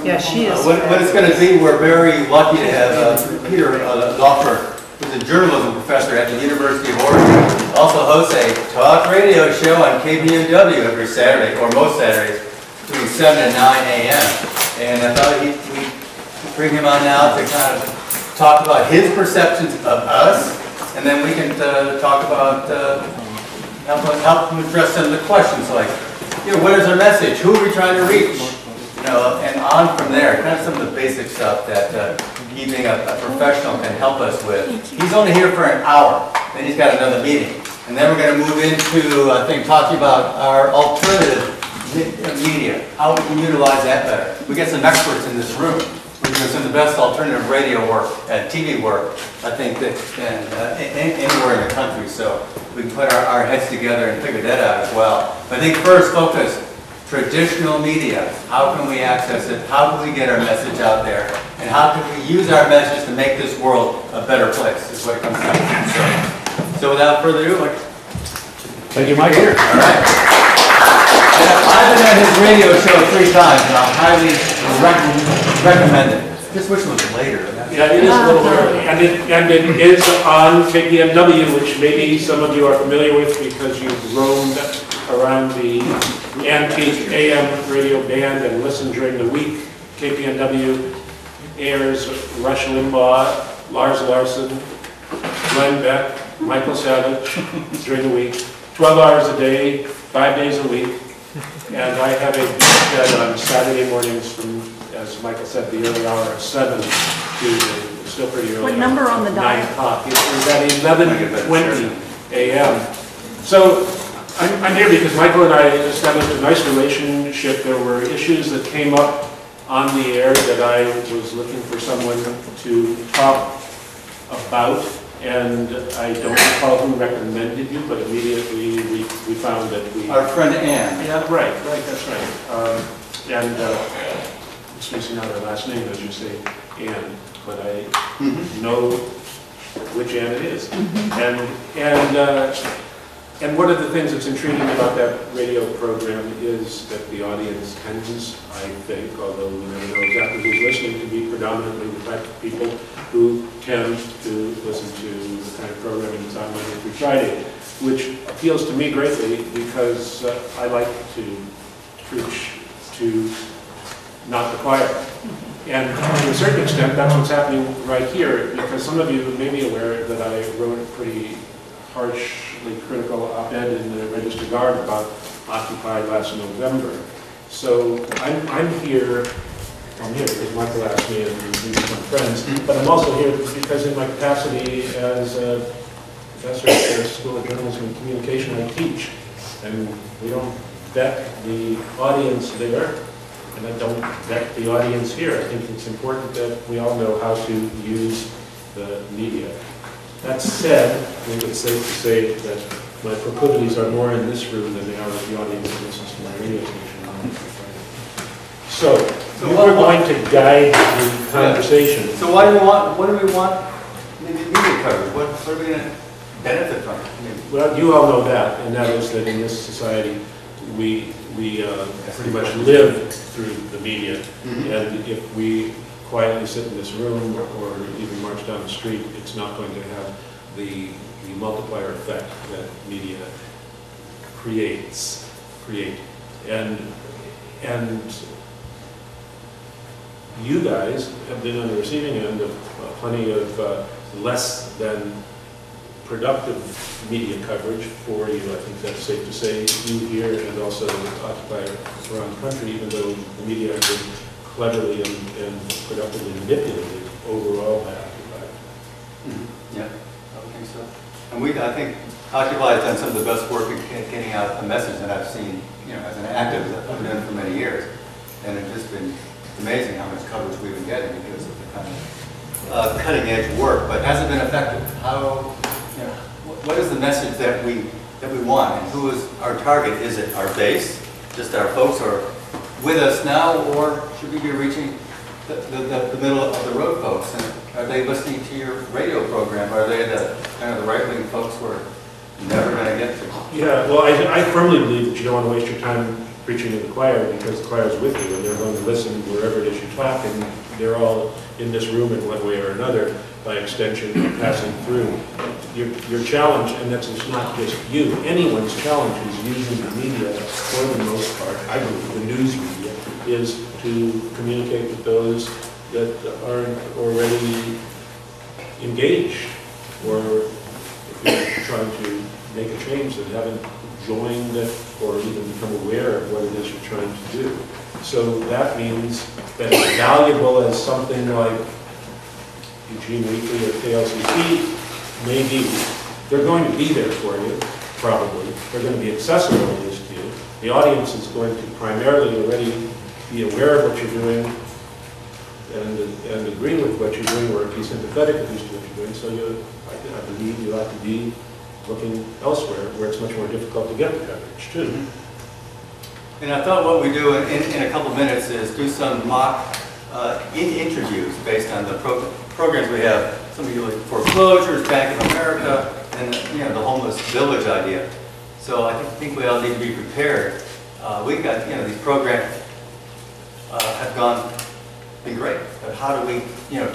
Yeah, she is. What it's going to be, we're very lucky to have Peter Loffer, who's a journalism professor at the University of Oregon, also hosts a talk radio show on KBMW every Saturday, or most Saturdays, between 7 and 9 a.m. And I thought we'd bring him on now to kind of talk about his perceptions of us, and then we can talk about, help him address some of the questions like, what is our message? Who are we trying to reach? And on from there, kind of some of the basic stuff that he being a professional can help us with. He's only here for an hour, then he's got another meeting. And then we're going to move into, I think, talking about our alternative media, how we can utilize that better. We get some experts in this room. We're doing some of the best alternative radio work and TV work, I think, that anywhere in the country. So we can put our heads together and figure that out as well. But I think first, focus. Traditional media, how can we access it? How can we get our message out there? And how can we use our message to make this world a better place, is what it comes down to. So without further ado, thank you, Mike. All right. I've been at his radio show 3 times, and I'll highly recommend it. Just wish it was later. Yeah, it is a little early. And it is on KPMW, which maybe some of you are familiar with because you've roamed around the antique AM radio band and listened during the week. KPMW airs Rush Limbaugh, Lars Larson, Glenn Beck, Michael Savage during the week, 12 hours a day, 5 days a week. And I have a bed on Saturday mornings from, as Michael said, the early hour of 7 to still pretty early. What number on the 9 o'clock. It was at 11:20 a.m. So I'm here because Michael and I established a nice relationship. There were issues that came up on the air that I was looking for someone to talk about, and I don't recall who recommended you, but immediately we found that we... Our friend Ann. Yeah, right, that's right. It's missing out her last name, as you say, Ann, but I know which Ann it is. And one of the things that's intriguing about that radio program is that the audience tends, I think, although we never know exactly who's listening, to be predominantly the type of people who tend to listen to the kind of programming that's on Monday through Friday, which appeals to me greatly because I like to preach to not the choir. And to a certain extent, that's what's happening right here, because some of you may be aware that I wrote a pretty harshly critical op-ed in the Register Guard about Occupy last November. So I'm here because Michael asked me and we become friends, but I'm also here because in my capacity as a professor at the School of Journalism and Communication, I teach. And we don't vet the audience there, and I don't vet the audience here. I think it's important that we all know how to use the media. That said, I think it's safe to say that my proclivities are more in this room than they are with the audience that listens to my radio station. So we're going to guide the conversation. So what do we want in the media coverage? What are we going to benefit from? Well, you all know that, and that is that in this society, we pretty much live through the media. And if we quietly sit in this room or even march down the street, it's not going to have the multiplier effect that media create. And you guys have been on the receiving end of plenty of less than productive media coverage for you. I think that's safe to say, you here and also Occupy around the country, even though the media have been cleverly and productively manipulated overall by Occupy. Yeah, I would think so. And I think Occupy has done some of the best work in getting out a message that I've seen, as an activist that I've done for many years. And it's just been amazing how much coverage we've been getting because of the kind of cutting edge work, but has it been effective? What is the message that we want, and who is our target? Is it our base, just our folks, or with us now, or should we be reaching the middle of the road folks? And are they listening to your radio program? Are they the kind of the right-wing folks we're never going to get to? Yeah, well, I firmly believe that you don't want to waste your time preaching to the choir because the choir is with you and they're going to listen wherever it is you talk, and they're all in this room in one way or another, by extension, passing through. Your challenge, and that's not just you, anyone's challenge is using the media for the most part, I believe the news media, is to communicate with those that aren't already engaged, or if you're trying to make a change that haven't joined or even become aware of what it is you're trying to do. So that means that as valuable as something like Eugene Weekly or KLCC may be, they're going to be there for you, probably. They're going to be accessible at least to you. The audience is going to primarily already be aware of what you're doing and agree with what you're doing, or be sympathetic at least to what you're doing. So I believe you ought to be looking elsewhere where it's much more difficult to get the coverage too. And I thought what we do in a couple minutes is do some mock interviews based on the programs we have. Some of you like foreclosures, Bank of America, and the homeless village idea. So I think we all need to be prepared. We've got these programs have been great, but how do we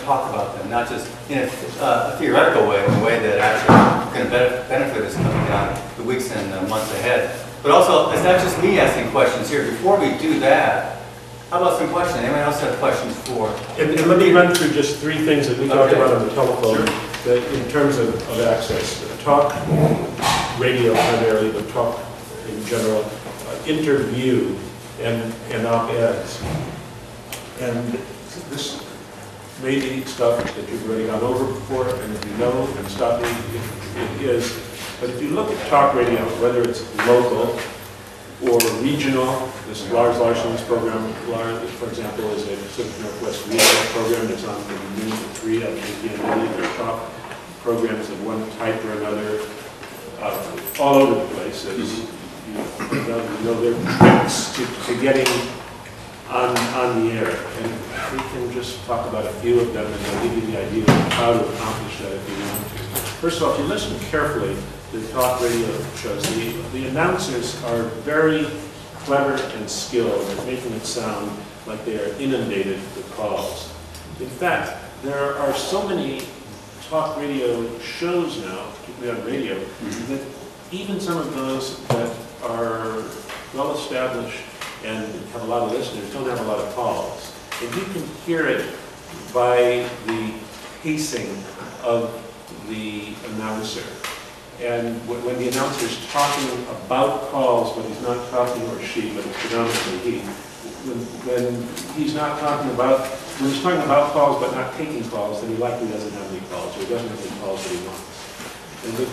talk about them? Not just in a theoretical way, in a way that actually going to benefit us coming down the weeks and months ahead. But also, it's not just me asking questions here. Before we do that, how about some questions? Anyone else have questions for? And let me run through just three things that we talked about on the telephone, that in terms of access. Talk radio primarily, but talk in general, interview and op-eds. And this may be stuff that you've already gone over before, and if you know, and stop me if it is. But if you look at talk radio, whether it's local or regional, this Lars Larson's program, for example, is a Pacific Northwest regional program that's on the noon to 3 on KPNW. There are talk programs of one type or another all over the place. As you know, there are tricks to getting on the air. And we can just talk about a few of them, and I'll give you the idea of how to accomplish that if you want to. First of all, if you listen carefully to the talk radio shows, the announcers are very clever and skilled at making it sound like they are inundated with calls. In fact, there are so many talk radio shows now, particularly on radio, that even some of those that are well established and have a lot of listeners don't have a lot of calls. And you can hear it by the pacing of the announcer. And when the announcer is talking about calls, but he's not talking, or she, but it's predominantly he, when he's not talking about, when he's talking about calls but not taking calls, then he likely doesn't have any calls, or he doesn't have any calls that he wants. And the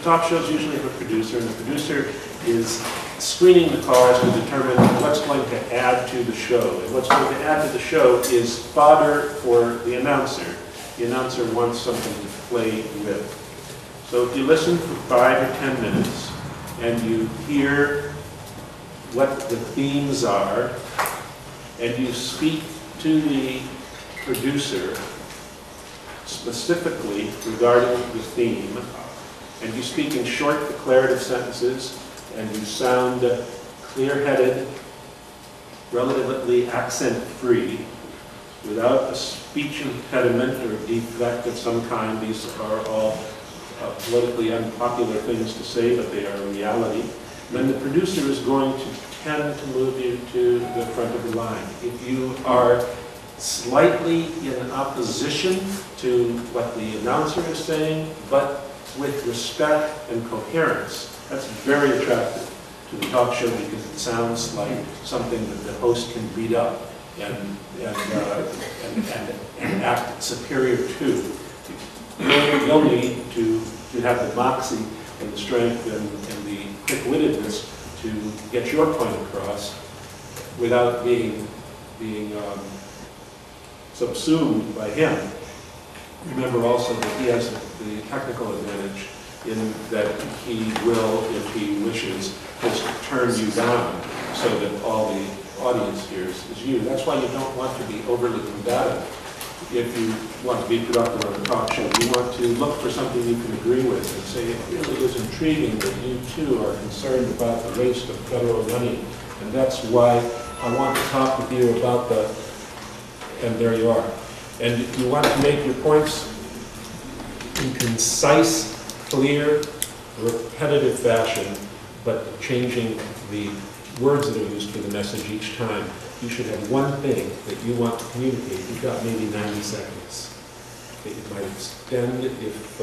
talk shows usually have a producer, and the producer is screening the calls to determine what's going to add to the show. And what's going to add to the show is fodder for the announcer. The announcer wants something to play with. So if you listen for 5 or 10 minutes and you hear what the themes are, and you speak to the producer specifically regarding the theme, and you speak in short declarative sentences, and you sound clear-headed, relatively accent-free, without a speech impediment or defect of some kind. These are all politically unpopular things to say, but they are reality. Then the producer is going to tend to move you to the front of the line. If you are slightly in opposition to what the announcer is saying, but with respect and coherence, that's very attractive to the talk show, because it sounds like something that the host can read up and act superior to. You'll need to have the moxie and the strength and the quick-wittedness to get your point across without being subsumed by him. Remember also that he has the technical advantage in that he will, if he wishes, just turn you down so that all the audience hears is you. That's why you don't want to be overly combative. If you want to be productive on a talk show, you want to look for something you can agree with and say, it really is intriguing that you too are concerned about the waste of federal money And that's why I want to talk with you about and there you are. And you want to make your points in concise, clear, repetitive fashion, but changing the words that are used for the message each time. You should have one thing that you want to communicate. You've got maybe 90 seconds. It might extend if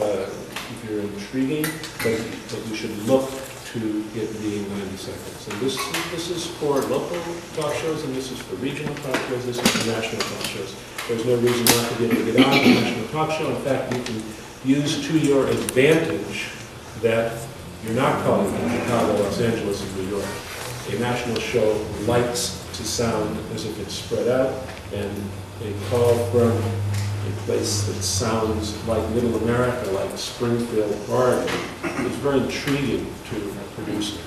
you're intriguing, but you should look to it being 90 seconds. And this is for local talk shows, and this is for regional talk shows, this is for national talk shows. There's no reason not to be able to get on a national talk show. In fact, you can use to your advantage that you're not calling from Chicago, Los Angeles, and New York. A national show likes to sound as if it's spread out, and a call from a place that sounds like Middle America, like Springfield, Oregon, is very intriguing to a producer.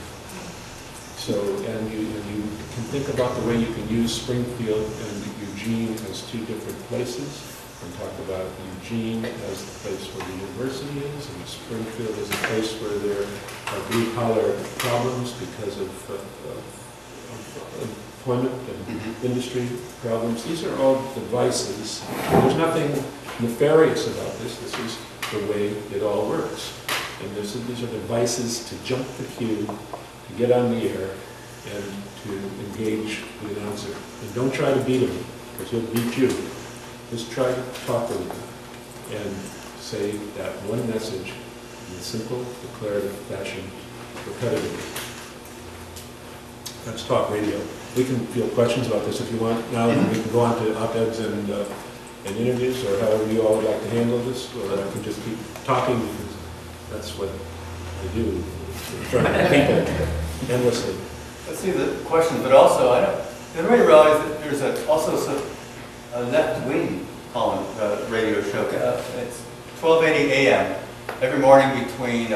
So, and you can think about the way you can use Springfield and Eugene as two different places, and talk about Eugene as the place where the university is, and Springfield as a place where there are blue-collar problems because of employment and industry problems. These are all devices. There's nothing nefarious about this. This is the way it all works. And these are devices to jump the queue, to get on the air, and to engage the announcer. And don't try to beat him, because he'll beat you. Just try to talk to them and say that one message in a simple, declarative fashion, repetitively. That's talk radio. We can field questions about this if you want. Now we can go on to op-eds and interviews, or however you all would like to handle this, or I can just keep talking because that's what I do in front of people endlessly. Let's see the questions, but also everybody realize that there's also a left-wing calling radio show. It's 1280 a.m. every morning between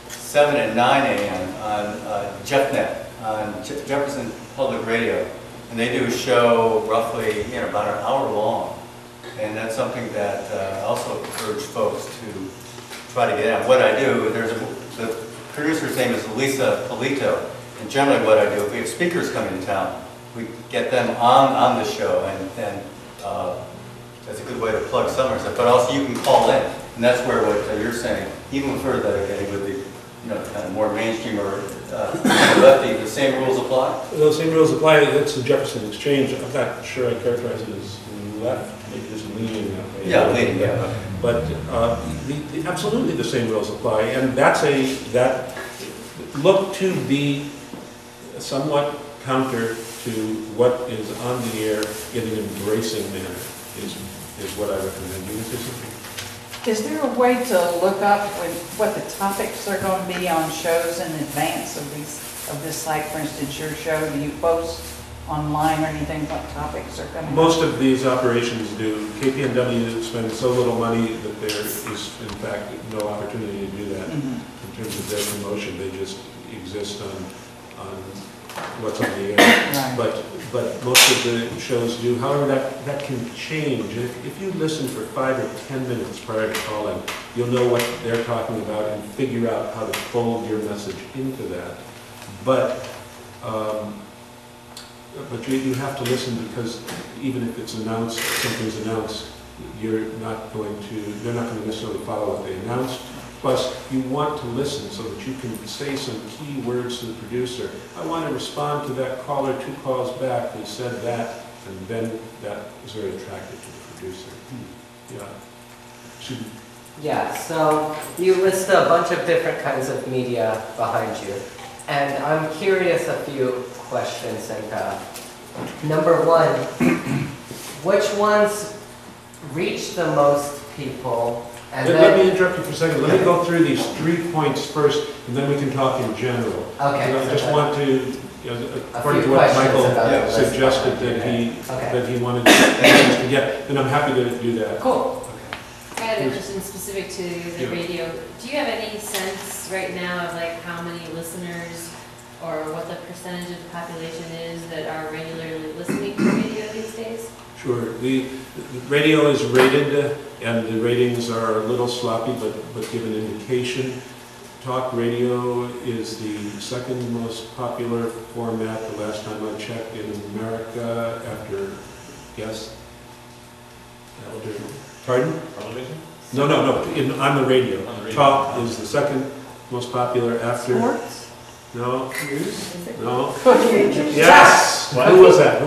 7 and 9 a.m. on JeffNet, on Jefferson Public Radio. And they do a show roughly about an hour long. And that's something that I also encourage folks to try to get on. What I do, the producer's name is Lisa Polito. And generally what I do, if we have speakers coming to town, we get them on the show, and that's a good way to plug some of stuff. But also you can call in, and that's where what you're saying, even for with the kind of more mainstream or lefty, the same rules apply? Those same rules apply. It's the Jefferson Exchange. I'm not sure I characterize it as left, maybe just leaning that way. Yeah, leaning, yeah. But absolutely the same rules apply, and that look to be somewhat counter to what is on the air in an embracing manner is what I recommend. You say something? Is there a way to look up what the topics are going to be on shows in advance of this site? For instance, your show, do you post online or anything what topics are going to be? Most of these operations do. KPNW spends so little money that there is, in fact, no opportunity to do that in terms of their promotion. They just exist on what's on the air. Right. But most of the shows do. However, that can change. If you listen for 5 or 10 minutes prior to calling, you'll know what they're talking about and figure out how to fold your message into that. But you have to listen, because even if it's announced, something's announced, they're not going to necessarily follow what they announced. Plus, you want to listen so that you can say some key words to the producer. I want to respond to that caller 2 calls back who said that, and then that is very attractive to the producer. Yeah. Yeah, so you list a bunch of different kinds of media behind you. And I'm curious a few questions. And number one, which ones reach the most people? And let me interrupt you for a second. Let me go through these 3 points first, and then we can talk in general. Okay. I just want to, according to what Michael suggested that he wanted to get, and I'm happy to do that. Cool. I had a question specific to the radio. Do you have any sense right now of like how many listeners or what the percentage of the population is that are regularly listening to radio these days? Sure. The radio is rated, and the ratings are a little sloppy, but give an indication. talk radio is the second most popular format the last time I checked in America after, yes? Pardon? Television? No, on the radio. On the radio. Talk is the second most popular after. Sports? No. News? No. Cooking? Yes! What? Who was that?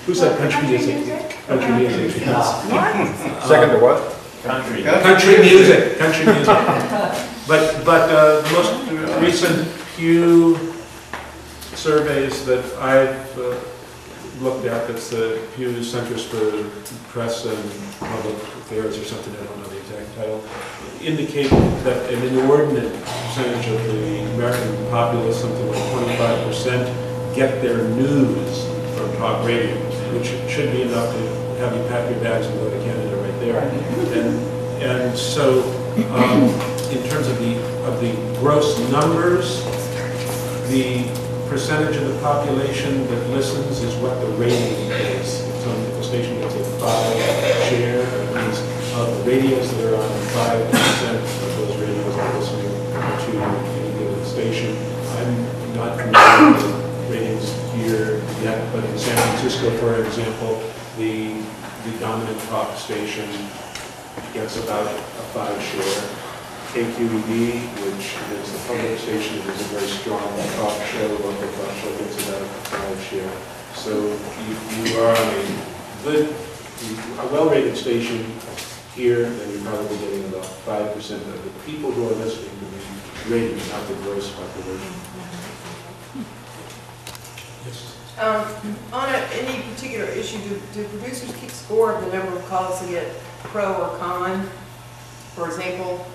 Who said country music? Country music. Yes. What? Second to what? Country. Country music. Country music. But the most recent Pew surveys that I've looked at, that's the Pew Centers for Press and Public Affairs or something, I don't know the exact title, indicate that an inordinate percentage of the American populace, something like 25%, get their news from talk radio, which should be enough to have you pack your bags and go to Canada right there. And so, in terms of the gross numbers, the percentage of the population that listens is what the rating is. So if the station gets a 5 share, that means of the radios that are on, 5% of those radios are listening to any given station. I'm not familiar with the ratings here yet, but in San Francisco, for example, the dominant talk station gets about a 5 share. KQED, which is the public station, is a very strong talk show, local talk show, gets about a 5 share. So you are on a well-rated station here, then you're probably getting about 5% of the people who are listening to the rating, not the gross population. Yes. On any particular issue, do producers keep score of the number of calls they get pro or con? For example,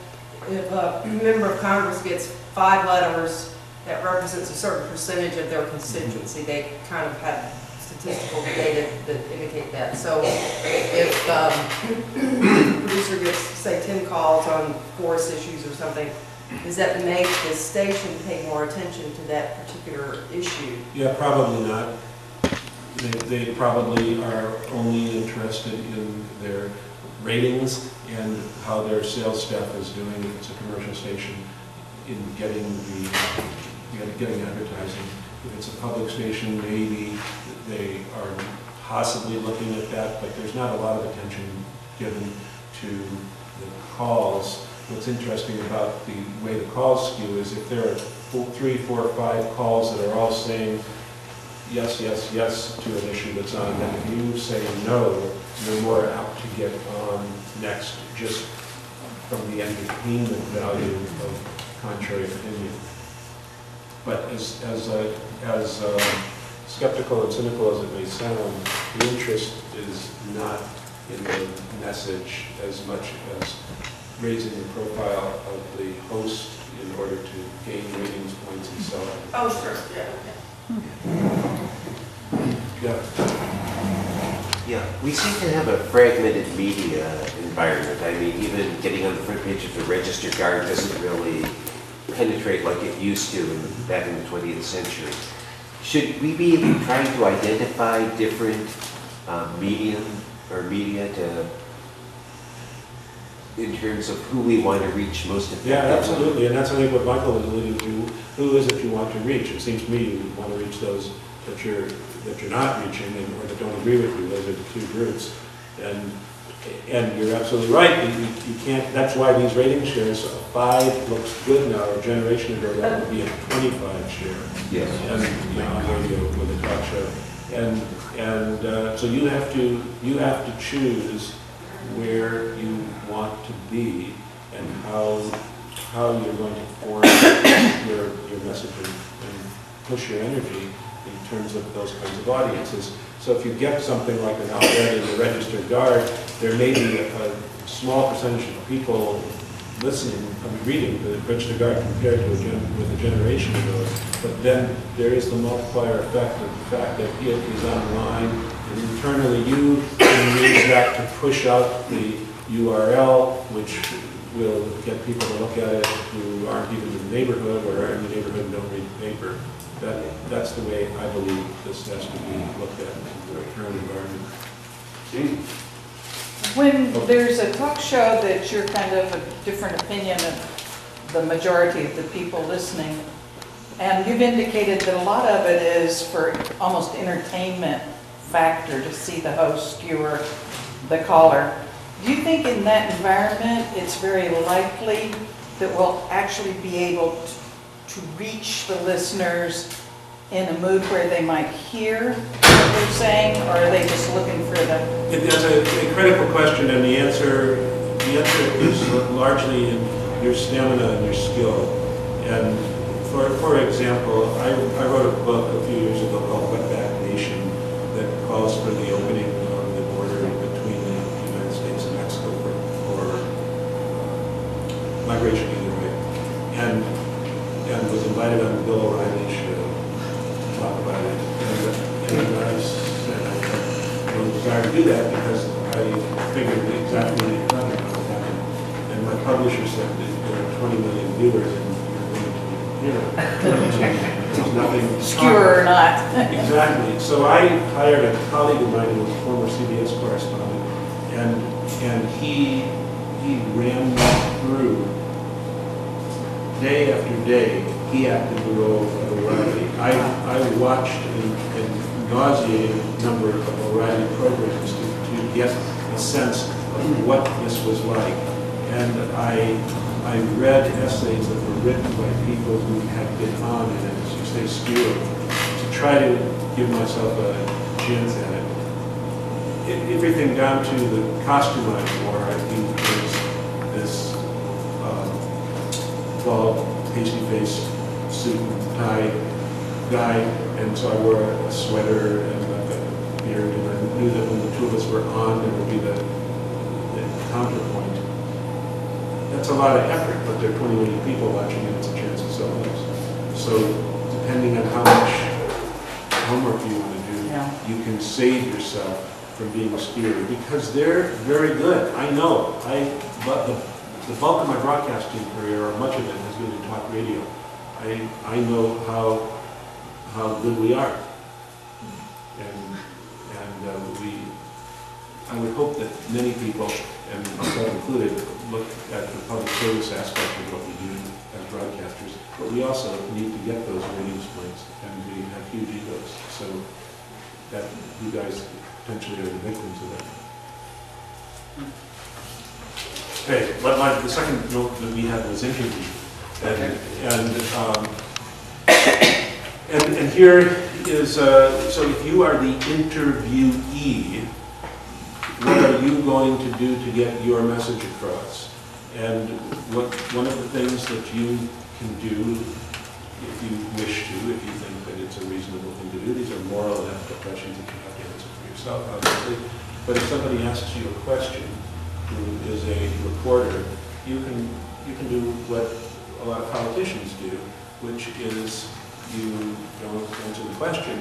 if a member of Congress gets 5 letters, that represents a certain percentage of their constituency. They kind of have statistical data that indicate that. So if the producer gets, say, 10 calls on forest issues or something, does that make the station pay more attention to that particular issue? Yeah, probably not. They probably are only interested in their ratings and how their sales staff is doing, if it's a commercial station, in getting advertising. If it's a public station, maybe they are possibly looking at that, but there's not a lot of attention given to the calls. What's interesting about the way the calls skew is if there are 3, 4, 5 calls that are all saying yes, yes, yes to an issue that's on, and if you say no, you're more apt to get on next, just from the entertainment value of contrary opinion. But as skeptical and cynical as it may sound, the interest is not in the message as much as raising the profile of the host in order to gain ratings points and so on. Oh, sure, yeah. Yeah, we seem to have a fragmented media environment. I mean, even getting on the front page of the Register Guard doesn't really penetrate like it used to back in the 20th century. Should we be trying to identify different media in terms of who we want to reach most effectively? Yeah, absolutely, and that's I think what Michael was alluding to. Who is it you want to reach? It seems to me you want to reach those that you're not reaching or that don't agree with you. Those are the 2 groups. And you're absolutely right. You can't. That's why these rating shares, 5 looks good now. A generation ago, that would be a 25 share. Yes. And on radio with a talk show. And so you have to choose where you want to be and how you're going to form your messaging and push your energy in terms of those kinds of audiences. So if you get something like an outlet in the Register Guard, there may be a small percentage of people listening, reading the Register Guard compared to with a generation ago. But then there is the multiplier effect of the fact that it is online, and internally you can use that to push out the URL, which will get people to look at it who aren't even in the neighborhood or are in the neighborhood and don't read the paper. That's the way I believe this has to be looked at in the current environment. When there's a talk show that you're kind of a different opinion of the majority of the people listening. And you've indicated that a lot of it is for almost entertainment factor to see the host skewer the caller. Do you think in that environment it's very likely that we'll actually be able to reach the listeners in a mood where they might hear what they're saying, or are they just looking for the... It's a critical question, and the answer is largely in your stamina and your skill. And for example, I wrote a book a few years ago called Wetback Nation that calls for the opening of the border between the United States and Mexico for migration either way. And was invited on Bill O'Reilly's show to talk about it. And I said I don't desire to do that because I figured exactly what you're talking about would happen. And my publisher said that there are 20 million viewers and you're going to, there's nothing. Skewer or not. Exactly. So I hired a colleague of mine who was a former CBS correspondent, and he ran me through day after day. He acted the role of O'Reilly. I watched a nauseating number of O'Reilly programs to get a sense of what this was like. And I read essays that were written by people who had been on it, as you say, skewered, to try to give myself a chance at it. Everything down to the costume I wore, I think, was this bald, pasty-faced suit and tie guy, and so I wore a sweater and a beard, and I knew that when the two of us were on, there would be the counterpoint. That's a lot of effort, but there are 20 million people watching, and it's a chance to sell those. So depending on how much homework you want to do, you can save yourself from being a skewer, because they're very good. I know. But the bulk of my broadcasting career, or much of it, has been in talk radio. I know how good we are, and I would hope that many people, and myself included, look at the public service aspect of what we do as broadcasters. But we also need to get those ratings points, and we have huge egos, so that you guys potentially are the victims of that. Okay, the second note that we had was interview. And here is, so if you are the interviewee, what are you going to do to get your message across? And one of the things that you can do, if you wish to, if you think that it's a reasonable thing to do, these are moral and ethical questions that you have to answer for yourself, obviously. But if somebody asks you a question, who is a reporter, you can do what a lot of politicians do, which is you don't answer the question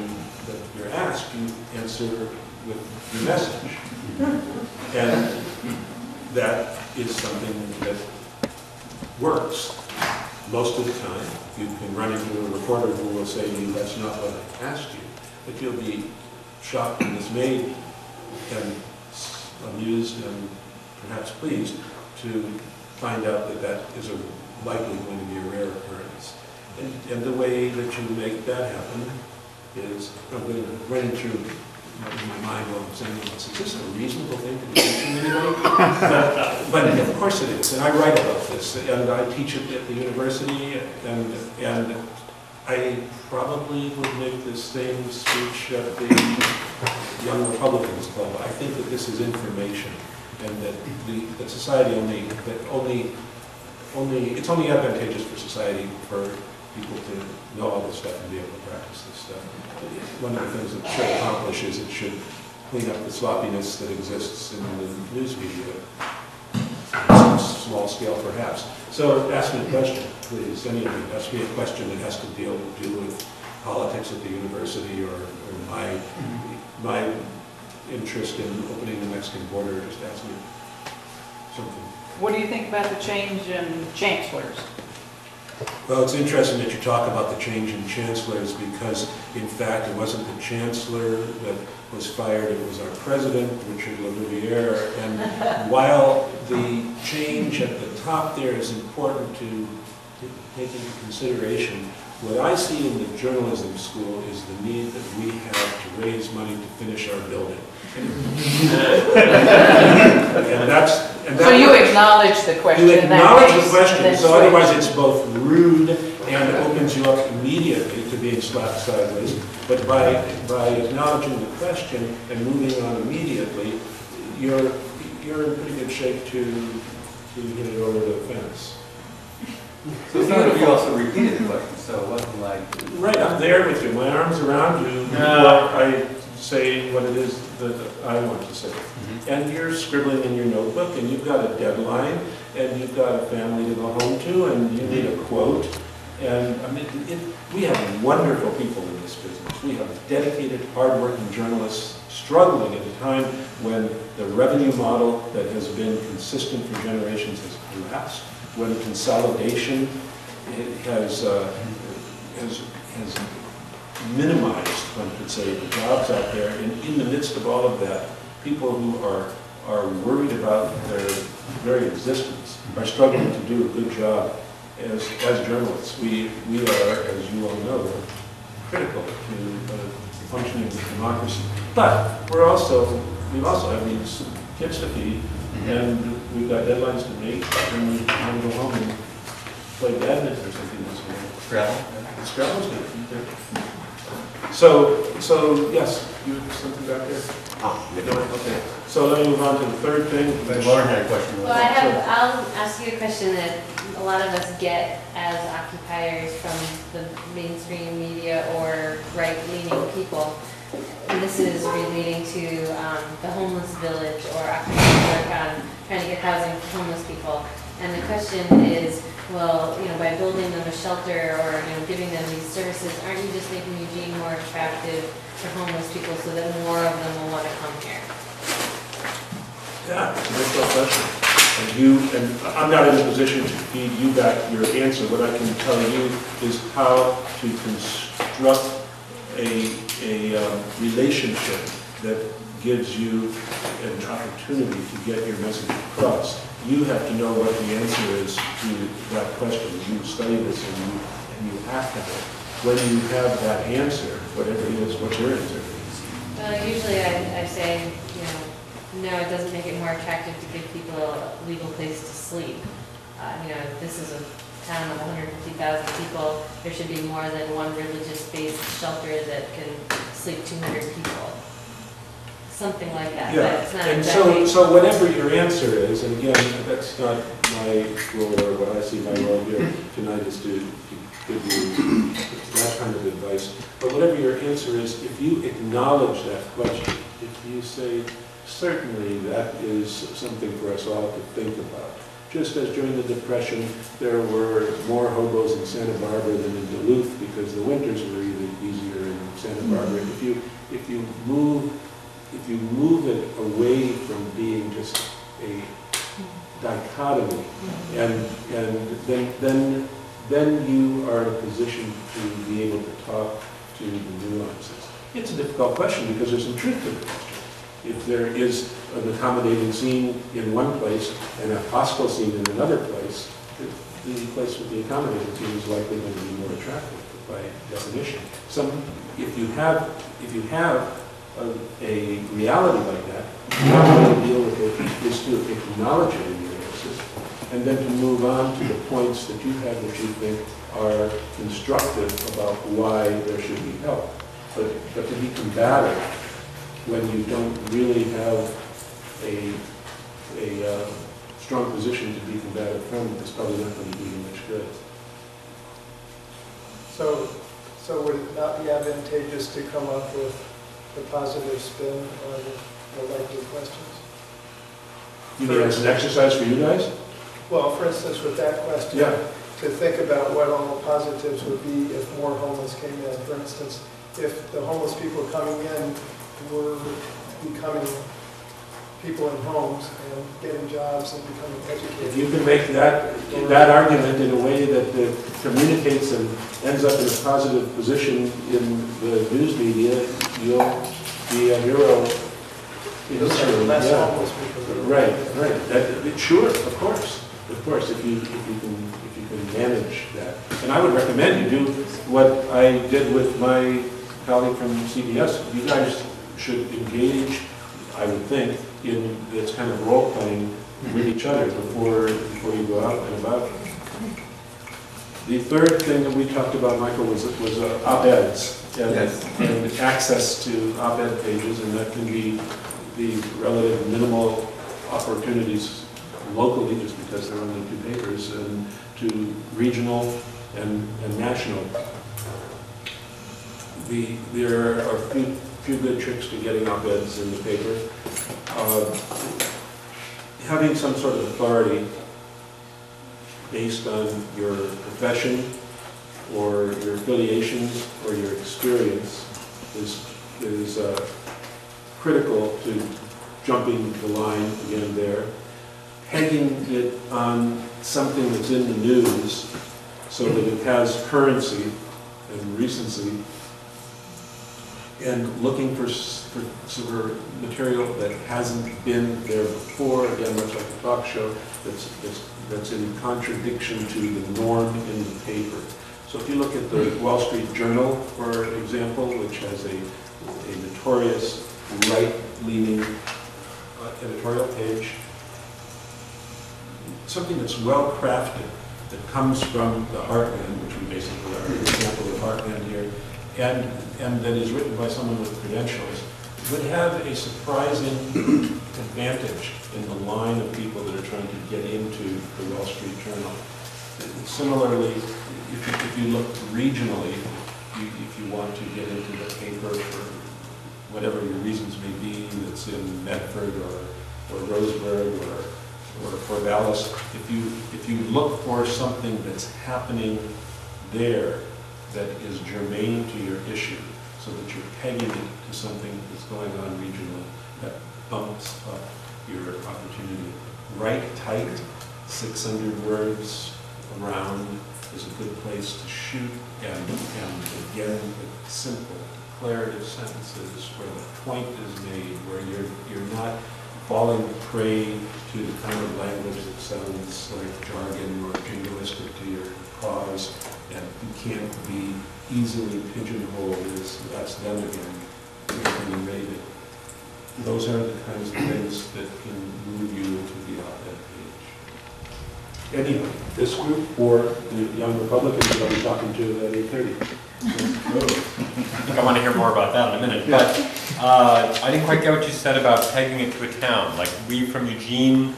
that you're asked, you answer with your message. And that is something that works most of the time. You can run into a reporter who will say to you, that's not what I asked you. But you'll be shocked and dismayed and amused and perhaps pleased to find out that that is likely going to be a rare occurrence. And the way that you make that happen is, I'm going to run into my mind while I'm saying this. Is this a reasonable thing to be teaching anybody? But of course it is, and I write about this, and I teach it at the university, and I probably would make the same speech at the Young Republicans Club. I think that this is information, and that society it's only advantageous for society for people to know all this stuff and be able to practice this stuff. One of the things it should accomplish is it should clean up the sloppiness that exists in the news media, on a small scale perhaps. So ask me a question, please. Any of you, ask me a question that has to deal with politics at the university or my interest in opening the Mexican border. Just ask me something. What do you think about the change in chancellors? Well, it's interesting that you talk about the change in chancellors because, in fact, it wasn't the chancellor that was fired, it was our president, Richard LaRouviere. And while the change at the top there is important to take into consideration what I see in the journalism school is the need that we have to raise money to finish our building. So you acknowledge the question. You in that acknowledge case, the question, and then so otherwise switch. it's both rude and opens you up immediately to being slapped sideways. But by acknowledging the question and moving on immediately, you're in pretty good shape to get it over the fence. So it's not that you also repeated the question, so it wasn't like... Right, I'm there with you, my arm's around you, I say what it is that I want to say. And you're scribbling in your notebook, and you've got a deadline, and you've got a family to go home to, and you need a quote. And I mean, we have wonderful people in this business. We have dedicated, hardworking journalists struggling at a time when the revenue model that has been consistent for generations has collapsed, when consolidation has minimized, one could say, the jobs out there. And in the midst of all of that, people who are worried about their very existence are struggling to do a good job as journalists. We are, as you all know, critical to functioning democracy. But we've also have these kids to feed, and we've got deadlines to meet, and we want to go home and play badminton or something this morning. Scrabble? Scrabble's good. So yes, you have something back there? Oh, No, okay. So let me move on to the third thing. Lauren had a question. Well, I'll ask you a question that a lot of us get as occupiers from the mainstream media or right-leaning people. And this is relating to the homeless village or occupational work on trying to get housing for homeless people. And the question is, well, by building them a shelter or, giving them these services, aren't you just making Eugene more attractive for homeless people so that more of them will want to come here? Yeah, it's a very tough question. And I'm not in a position to feed you back your answer. What I can tell you is how to construct a relationship that gives you an opportunity to get your message across. You have to know what the answer is to that question. You study this and you have to have it. When you have that answer, whatever it is, what's your answer? Well, usually I say, no, it doesn't make it more attractive to give people a legal place to sleep. This is a town of 150,000 people. There should be more than one religious-based shelter that can sleep 200 people. Something like that. Yeah, But it's not and exactly. so whatever your answer is, and again, that's not my role or what I see my role here tonight is to give you that kind of advice. But whatever your answer is, if you acknowledge that question, if you say, certainly that is something for us all to think about. Just as during the Depression, there were more hobos in Santa Barbara than in Duluth because the winters were even easier in Santa Barbara. If you move it away from being just a dichotomy, and then you are in a position to be able to talk to the nuances. It's a difficult question because there's some truth to the question. If there is an accommodating scene in one place and a hostile scene in another place, the place with the accommodating scene is likely going to be more attractive by definition. If you have a reality like that, the way to deal with it is to acknowledge it in your analysis and then to move on to the points that you have that you think are constructive about why there should be help. But to be combative when you don't really have a strong position to be combative from is probably not going to do you much good. So would it not be advantageous to come up with a positive spin on the likely questions? You mean as an exercise for you guys? Well, for instance, with that question, Yeah. to think about what all the positives would be if more homeless came in. For instance, if the homeless people coming in were becoming people in homes and getting jobs and becoming educated. If you can make that argument in a way that communicates and ends up in a positive position in the news media, you'll be a hero in history. Less Yeah. homeless people. Right. Sure, of course. If you can manage that. And I would recommend you do what I did with my colleague from CBS. You guys should engage, I would think, in this kind of role-playing with each other before you go out and about. The third thing that we talked about, Michael, was op-eds and access to op-ed pages, and that can be the relative minimal opportunities locally, just because there are only 2 papers, and to regional and national. There are a few good tricks to getting op-eds in the paper. Having some sort of authority based on your profession or your affiliations or your experience is critical to jumping the line again there. Pegging it on something that's in the news so that it has currency and recency, and looking for material that hasn't been there before, again, much like a talk show, that's in contradiction to the norm in the paper. So if you look at the Wall Street Journal, for example, which has a notorious right-leaning editorial page, something that's well crafted, that comes from the heartland, which we basically are an example of heartland here, and that is written by someone with credentials, would have a surprising advantage in the line of people that are trying to get into the Wall Street Journal. Similarly, if you look regionally, if you want to get into the paper for whatever your reasons may be, that's in Medford or Roseburg or Corvallis, if you look for something that's happening there that is germane to your issue, so that you're pegging it to something that's going on regionally, that bumps up your opportunity. Write tight, 600 words around is a good place to shoot, and again, with simple, declarative sentences where the point is made, where you're not falling prey to the kind of language that sounds like jargon or jingoistic to your cause, and you can't be easily pigeonholed as that's them again, when you made it. Those are the kinds of things that can move you into the op-ed page. Anyway, this group or the Young Republicans that I'll be talking to at 8:30. I think I want to hear more about that in a minute, but I didn't quite get what you said about pegging it to a town, like we from Eugene.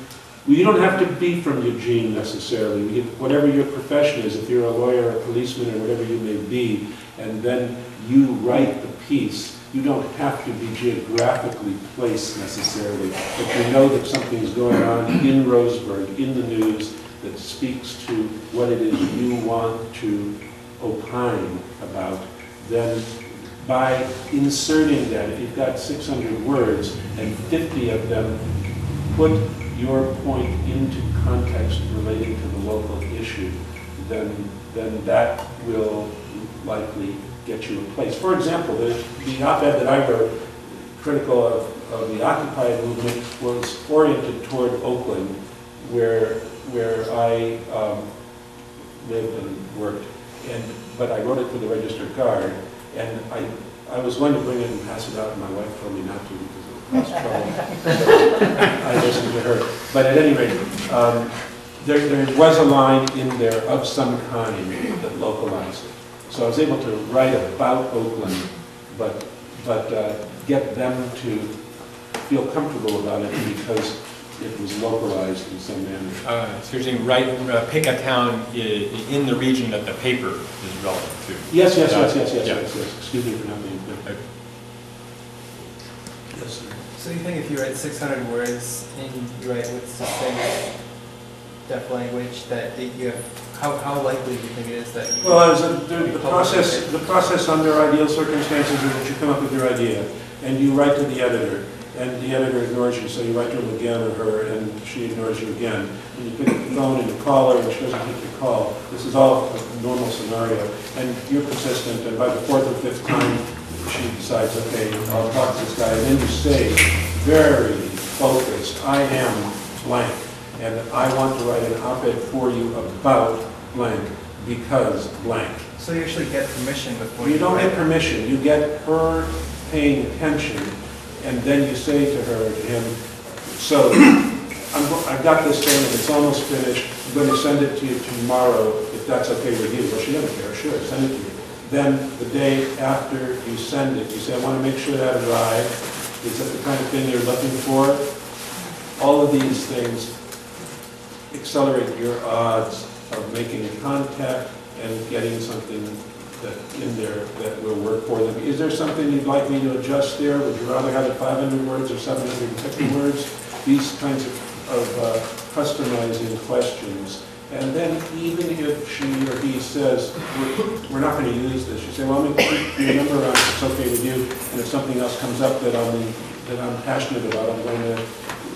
Well, you don't have to be from Eugene necessarily. Whatever your profession is, if you're a lawyer, a policeman, or whatever you may be, and then you write the piece, you don't have to be geographically placed necessarily, but you know that something's going on in Roseburg, in the news, that speaks to what it is you want to opine about, then by inserting that, if you've got 600 words and 50 of them put your point into context relating to the local issue, then that will likely get you in place. For example, the op-ed that I wrote, critical of the Occupy movement, was oriented toward Oakland, where I lived and worked. But I wrote it for the Register Guard, and I was going to bring it and pass it out, and my wife told me not to because it would cause trouble. So I listened to her. But at any rate, there was a line in there of some kind that localized it. So I was able to write about Oakland, but get them to feel comfortable about it because it was localized in some manner. So you're saying pick a town in the region that the paper is relevant to. Yes. Excuse me for not being clear. Yes, sir. So you think if you write 600 words and you write with succinct, deaf language, that you have, how likely do you think it is that you Well, the process under ideal circumstances is that you come up with your idea and you write to the editor, and the editor ignores you, so you write to him again or her, and she ignores you again. And you pick up the phone and you call her, and she doesn't take the call. This is all a normal scenario. And you're persistent, and by the 4th or 5th time, she decides, okay, I'll talk to this guy. And then you say, very focused, I am blank, and I want to write an op-ed for you about blank because blank. So you actually get permission before You don't write get it. permission, you get her paying attention, and then you say to her, to him, so, I've got this thing and it's almost finished, I'm going to send it to you tomorrow, if that's okay with you. Well, she doesn't care, sure, send it to me. Then the day after you send it, you say, I want to make sure that arrived. Is that the kind of thing you're looking for? All of these things accelerate your odds of making contact and getting something that in there that will work for them. Is there something you'd like me to adjust there? Would you rather have it 500 words or 750 words? These kinds of customizing questions. And then even if she or he says, we're not going to use this, you say, well, let me keep your number on, if it's okay with you, and if something else comes up that I'm passionate about, I'm going to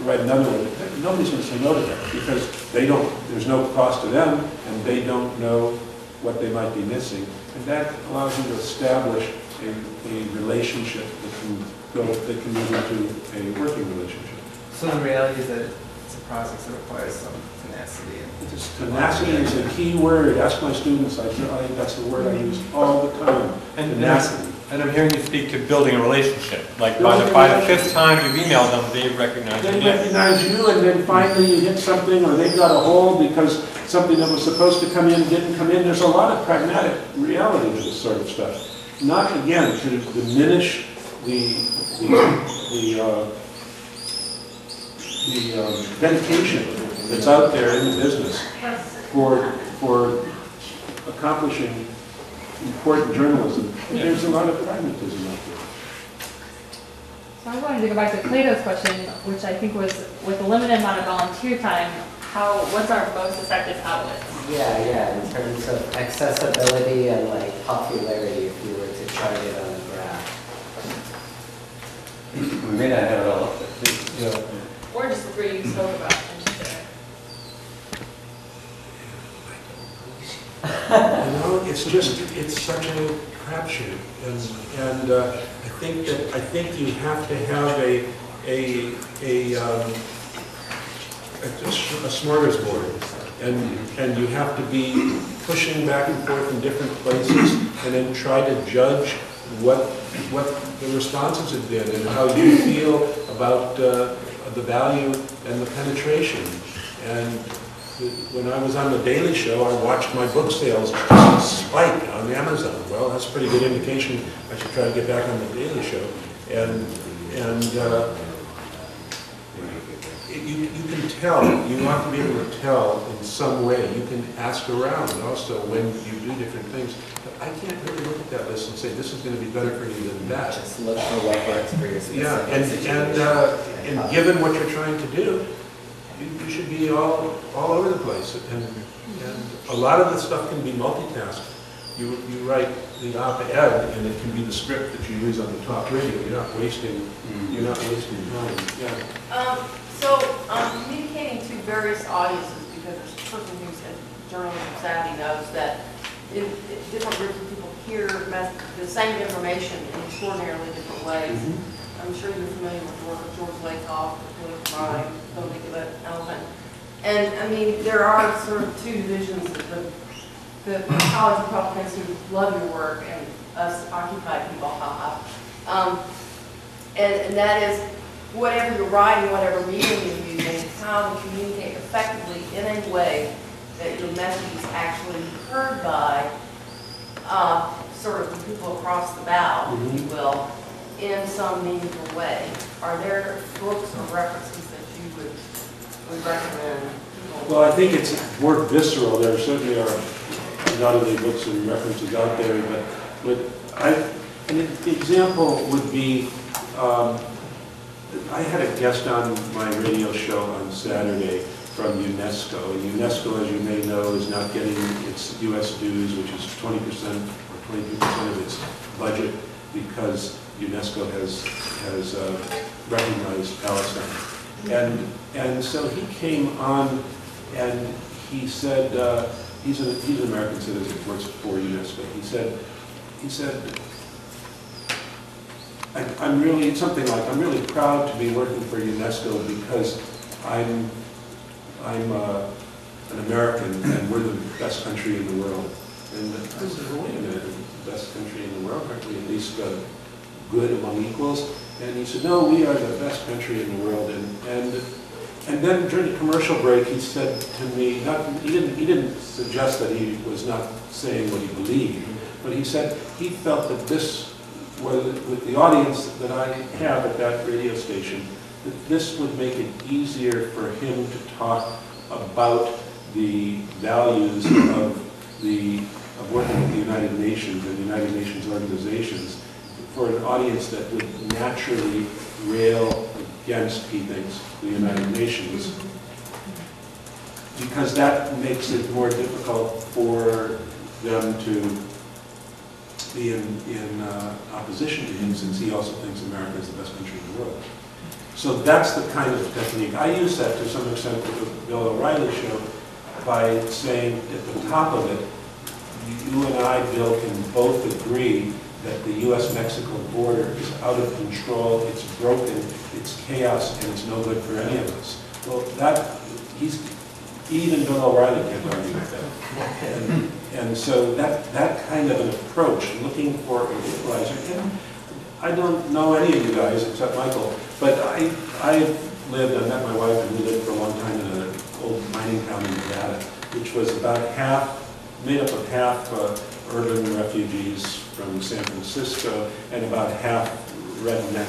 write another one. Nobody's going to say no to that, because there's no cost to them, and they don't know what they might be missing. And that allows you to establish a relationship that can move into a working relationship. So the reality is that it's a process that requires some tenacity. Tenacity is a key word. Ask my students, that's the word I use all the time. Tenacity. And I'm hearing you speak to building a relationship. Like by the fifth time you've emailed them, they recognize you. They recognize you, and then finally you hit something, or they've got a hole because something that was supposed to come in didn't come in. There's a lot of pragmatic reality to this sort of stuff. Not, again, to diminish the dedication that's out there in the business for accomplishing important journalism. There's a lot of pragmatism out there. So I wanted to go back to Plato's question, which I think was, with a limited amount of volunteer time, what's our most effective outlet? Yeah, in terms of accessibility and like popularity, if you were to chart it on a graph. We may not have it all up there. Or just the three you spoke about. It's such a crapshoot, and I think you have to have a smorgasbord, and you have to be pushing back and forth in different places, and then try to judge what the responses have been and how you feel about the value and the penetration. And when I was on The Daily Show, I watched my book sales spike on Amazon. Well, that's a pretty good indication I should try to get back on The Daily Show. And you can tell, you ought to be able to tell in some way. You can ask around also when you do different things. But I can't really look at that list and say, this is going to be better for you than that. Just look for what works for your specific situation. And given what you're trying to do, you should be all over the place. And a lot of the stuff can be multitasked. You write the op-ed, and it can be the script that you use on the talk radio. You're not wasting time. Yeah. So communicating to various audiences, because a person who's a journalism savvy knows that different groups of people hear the same information in extraordinarily different ways. I'm sure you're familiar with the work of George Lakoff, the political crime, don't think of that elephant. And I mean, there are sort of two divisions of the college Republicans who love your work and us occupied people, and that is whatever you're writing, whatever medium you're using, how to communicate effectively in a way that your message is actually heard by sort of the people across the bow, if you will, in some meaningful way. Are there books or references that you would recommend? Well, I think it's more visceral. There certainly are undoubtedly books and references out there, but an example would be, I had a guest on my radio show on Saturday from UNESCO. And UNESCO, as you may know, is not getting its U.S. dues, which is 20% or 22% of its budget, because UNESCO has recognized Palestine. And so he came on and he said, he's an American citizen, works for UNESCO. He said, I'm really, something like, I'm really proud to be working for UNESCO because I'm an American, and we're the best country in the world. And I said, well, wait a minute, the best country in the world, aren't we at least good among equals? And he said, no, we are the best country in the world. And then during the commercial break, he said to me, he didn't suggest that he was not saying what he believed, but he said he felt that this, with the audience that I have at that radio station, that this would make it easier for him to talk about the values of working with the United Nations and the United Nations organizations for an audience that would naturally rail against, he thinks, the United Nations, because that makes it more difficult for them to be in opposition to him, since he also thinks America is the best country in the world. So that's the kind of technique. I use that to some extent with the Bill O'Reilly show by saying at the top of it, you and I, Bill, can both agree that the U.S.-Mexico border is out of control, it's broken, it's chaos, and it's no good for any of us. Well, even Bill O'Reilly can't argue with that. And so that kind of an approach, looking for an equalizer, and I don't know any of you guys except Michael, but I lived, I met my wife, and we lived for a long time in an old mining town in Nevada, which was about made up of half urban refugees from San Francisco and about half redneck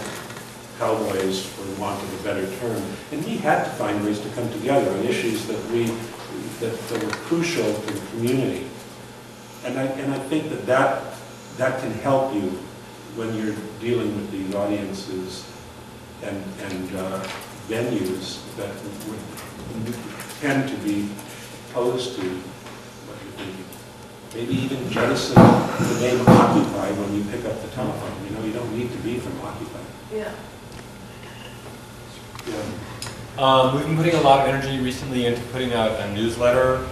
cowboys, for want of a better term. And we had to find ways to come together on issues that were crucial to the community. And I think that can help you when you're dealing with these audiences and venues that would tend to be opposed to what you're thinking. Maybe even jettison the name Occupy when you pick up the telephone. You know, you don't need to be from Occupy. Yeah. Yeah. We've been putting a lot of energy recently into putting out a newsletter,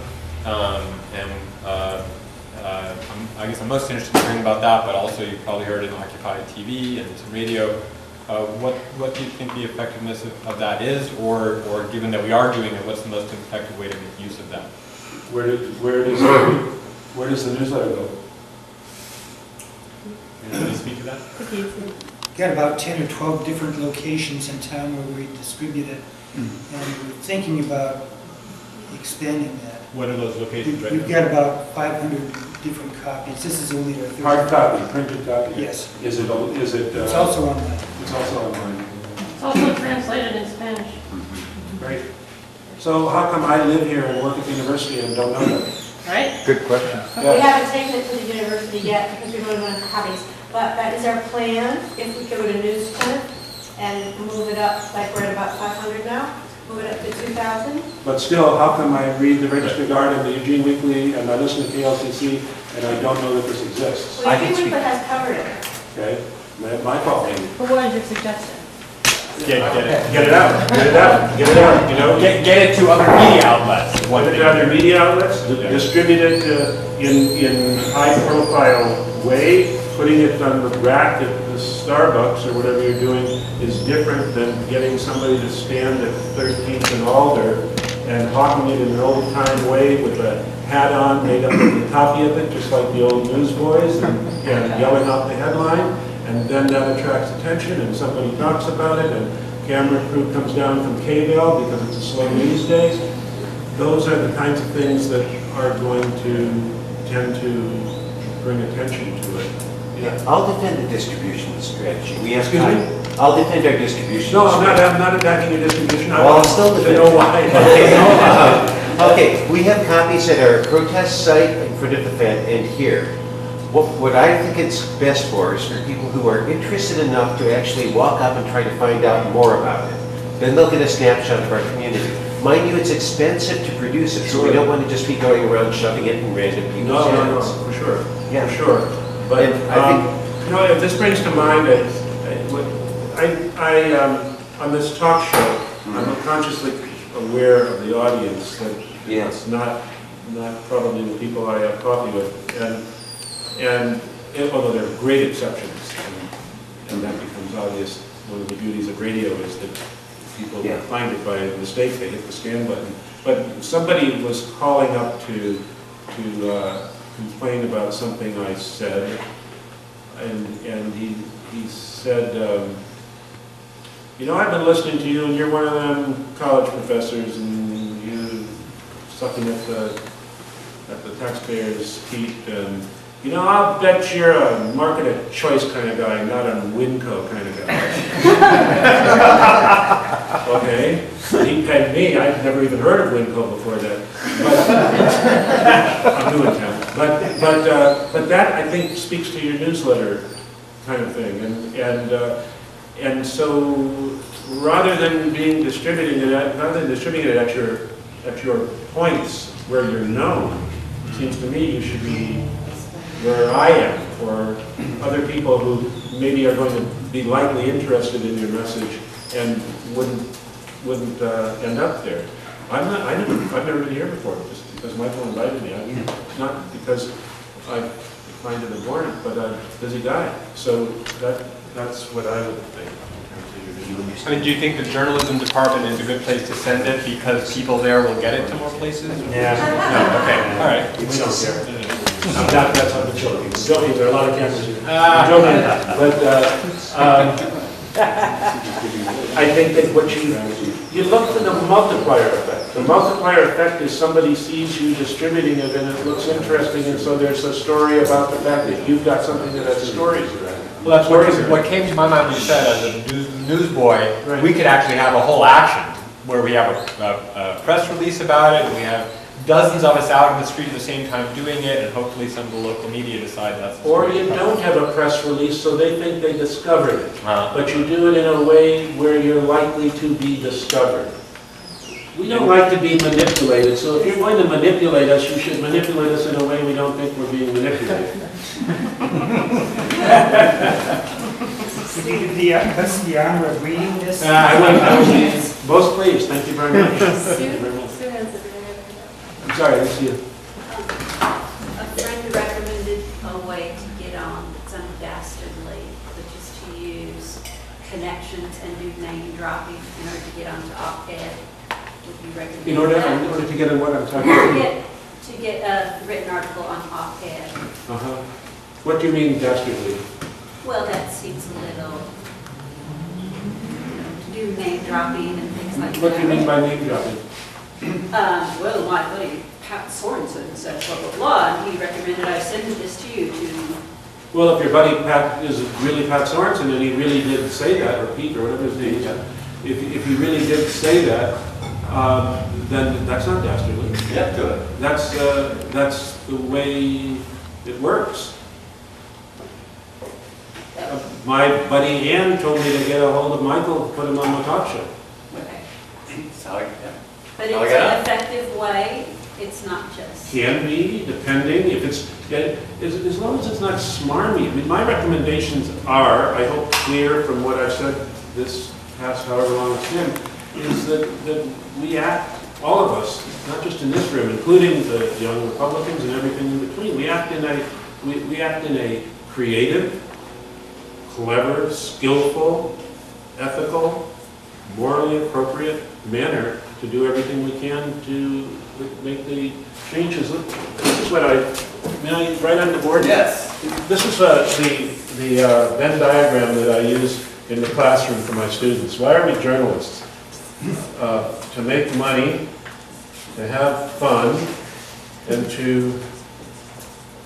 I guess I'm most interested in hearing about that, but also you've probably heard in Occupy TV and some radio. What do you think the effectiveness of that is, or given that we are doing it, what's the most effective way to make use of that? Where does the newsletter go? Can you speak to that? We've got about 10 or 12 different locations in town where we distribute it, and we're thinking about expanding that. What are those locations right We've now? got about 500 different copies. This is only our third. Hard copy, printed copy? Yes. Is it? It's also online. It's also online. It's also translated in Spanish. Great. So how come I live here and work at the university and don't know that? Right? Good question. Yeah. We haven't taken it to the university yet because we really want to have copies. But that is our plan, if we go to newsprint and move it up, like we're at about 500 now, move it up to 2,000. But still, how come I read the Register Guard and the Eugene Weekly and I listen to KLCC and I don't know that this exists? Well, the Eugene Weekly has covered it. Okay, my fault maybe. But what is your suggestion? Get it. Get it out, get it out, get it out, you know? Get it to other media outlets. Get it to other media outlets, distribute it in high-profile way. Putting it on the rack at the Starbucks or whatever you're doing is different than getting somebody to stand at 13th and Alder and hawking it in an old-time way with a hat on, made up of a copy of it, just like the old newsboys, and yelling out the headline. And then that attracts attention, and somebody talks about it, and camera crew comes down from K-Bell because it's a slow news day. Those are the kinds of things that are going to tend to bring attention to it. Yeah, I'll defend the distribution strategy. We have Excuse time. me? I'll defend our distribution No, strategy. I'm not attacking your distribution. Well, I'll still defend know it. why. Okay, we have copies at our protest site in front of the Fed and here. What I think it's best for is for people who are interested enough to actually walk up and try to find out more about it. Then they'll get a snapshot of our community. Mind you, it's expensive to produce it, so we don't want to just be going around shoving it in random people's hands. No, for sure. Yeah. For sure. But And I you know, if this brings to mind, on this talk show, I'm consciously aware of the audience that it's not probably the people I have coffee with, and although there are great exceptions, and that becomes obvious. One of the beauties of radio is that people Yeah. find it by mistake, they hit the scan button. But somebody was calling up to complain about something I said, and he said, you know, I've been listening to you, and you're one of them college professors, and you sucking at the taxpayer's feet, and you know, I'll bet you're a market choice kind of guy, not a Winco kind of guy. Okay, he pegged me. I'd never even heard of Winco before that. But I'm new in town. But that I think speaks to your newsletter kind of thing, and so rather than distributing it at your points where you're known, it seems to me you should be where I am, or other people who maybe are going to be likely interested in your message and wouldn't end up there. I've never been here before, just because Michael invited me. Not because I find it important, but I'm a busy guy. So that's what I would think. I mean, do you think the journalism department is a good place to send it because people there will get it to more places? Yeah. No, okay, all right. We don't care. That's on the joking. Joking, there are a lot of cameras here. I'm joking, but I think that what you look for the multiplier effect. The multiplier effect is somebody sees you distributing it and it looks interesting, and so there's a story about the fact that you've got something that has stories. Well, that's what came to my mind when you said, as a newsboy, we could actually have a whole action where we have a press release about it, and we have dozens of us out in the street at the same time doing it, and hopefully some of the local media decide that's the Or story. you don't have a press release, so they think they discovered it. But you do it in a way where you're likely to be discovered. We don't like to be manipulated, so if you're going to manipulate us, you should manipulate us in a way we don't think we're being manipulated. What's the honor of reading this? I will most pleased, thank you very much. I'm sorry, I see you. A friend recommended a way to get on that's undastardly, which is to use connections and do name dropping in order to get onto op-ed. Would you recommend In order that? to get in what I'm talking about? To get a written article on op-ed. What do you mean dastardly? Well, that seems a little, to do name dropping and things like that. What do you mean by name dropping? Well, my buddy Pat Sorensen said blah, blah, blah, and he recommended I send this to you to... Well, if your buddy Pat is really Pat Sorensen and he really did say that, or Pete, or whatever his name is, if he really did say that, then that's not dastardly. Yeah, do it. That's the way it works. My buddy Ann told me to get a hold of Michael, put him on my talk show. Okay. But Oh, it's yeah. an effective way, it's not just... Can be, depending, if it's, as long as it's not smarmy. I mean, my recommendations are, I hope clear from what I've said this past however long it's been, is that we act, all of us, not just in this room, including the young Republicans and everything in between, we act in a creative, clever, skillful, ethical, morally appropriate manner to do everything we can to make the changes. This is what may I write on the board? Yes. This is the Venn diagram that I use in the classroom for my students. Why are we journalists? To make money, to have fun, and to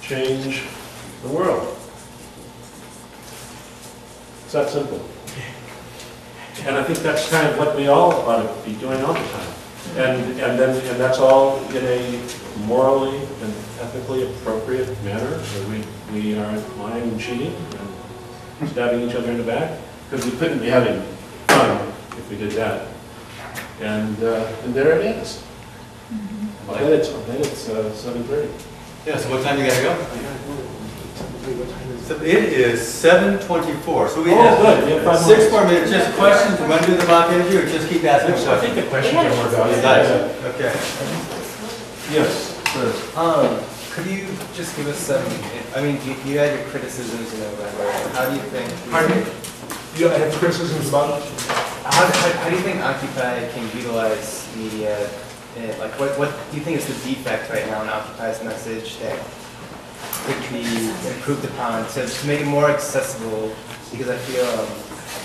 change the world. It's that simple. And I think that's kind of what we all ought to be doing all the time. And that's all in a morally and ethically appropriate manner, where we aren't lying and cheating and stabbing each other in the back, because we couldn't be having fun if we did that. And there it is. Well, Then it's 7:30. Yeah, so what time you gotta go? So it is 7:24, so we have good. We have 5 6 more more minutes. Just questions, we want to do the mock interview, or just keep asking I questions? think the questions are more valuable. Okay. Yes, sir. Could you just give us some, I mean, you had your criticisms, whatever. How do you think? Pardon me? You have criticisms about How do you think Occupy can utilize media? Like, what do you think is the defect right now in Occupy's message that could be improved upon to make it more accessible? Because I feel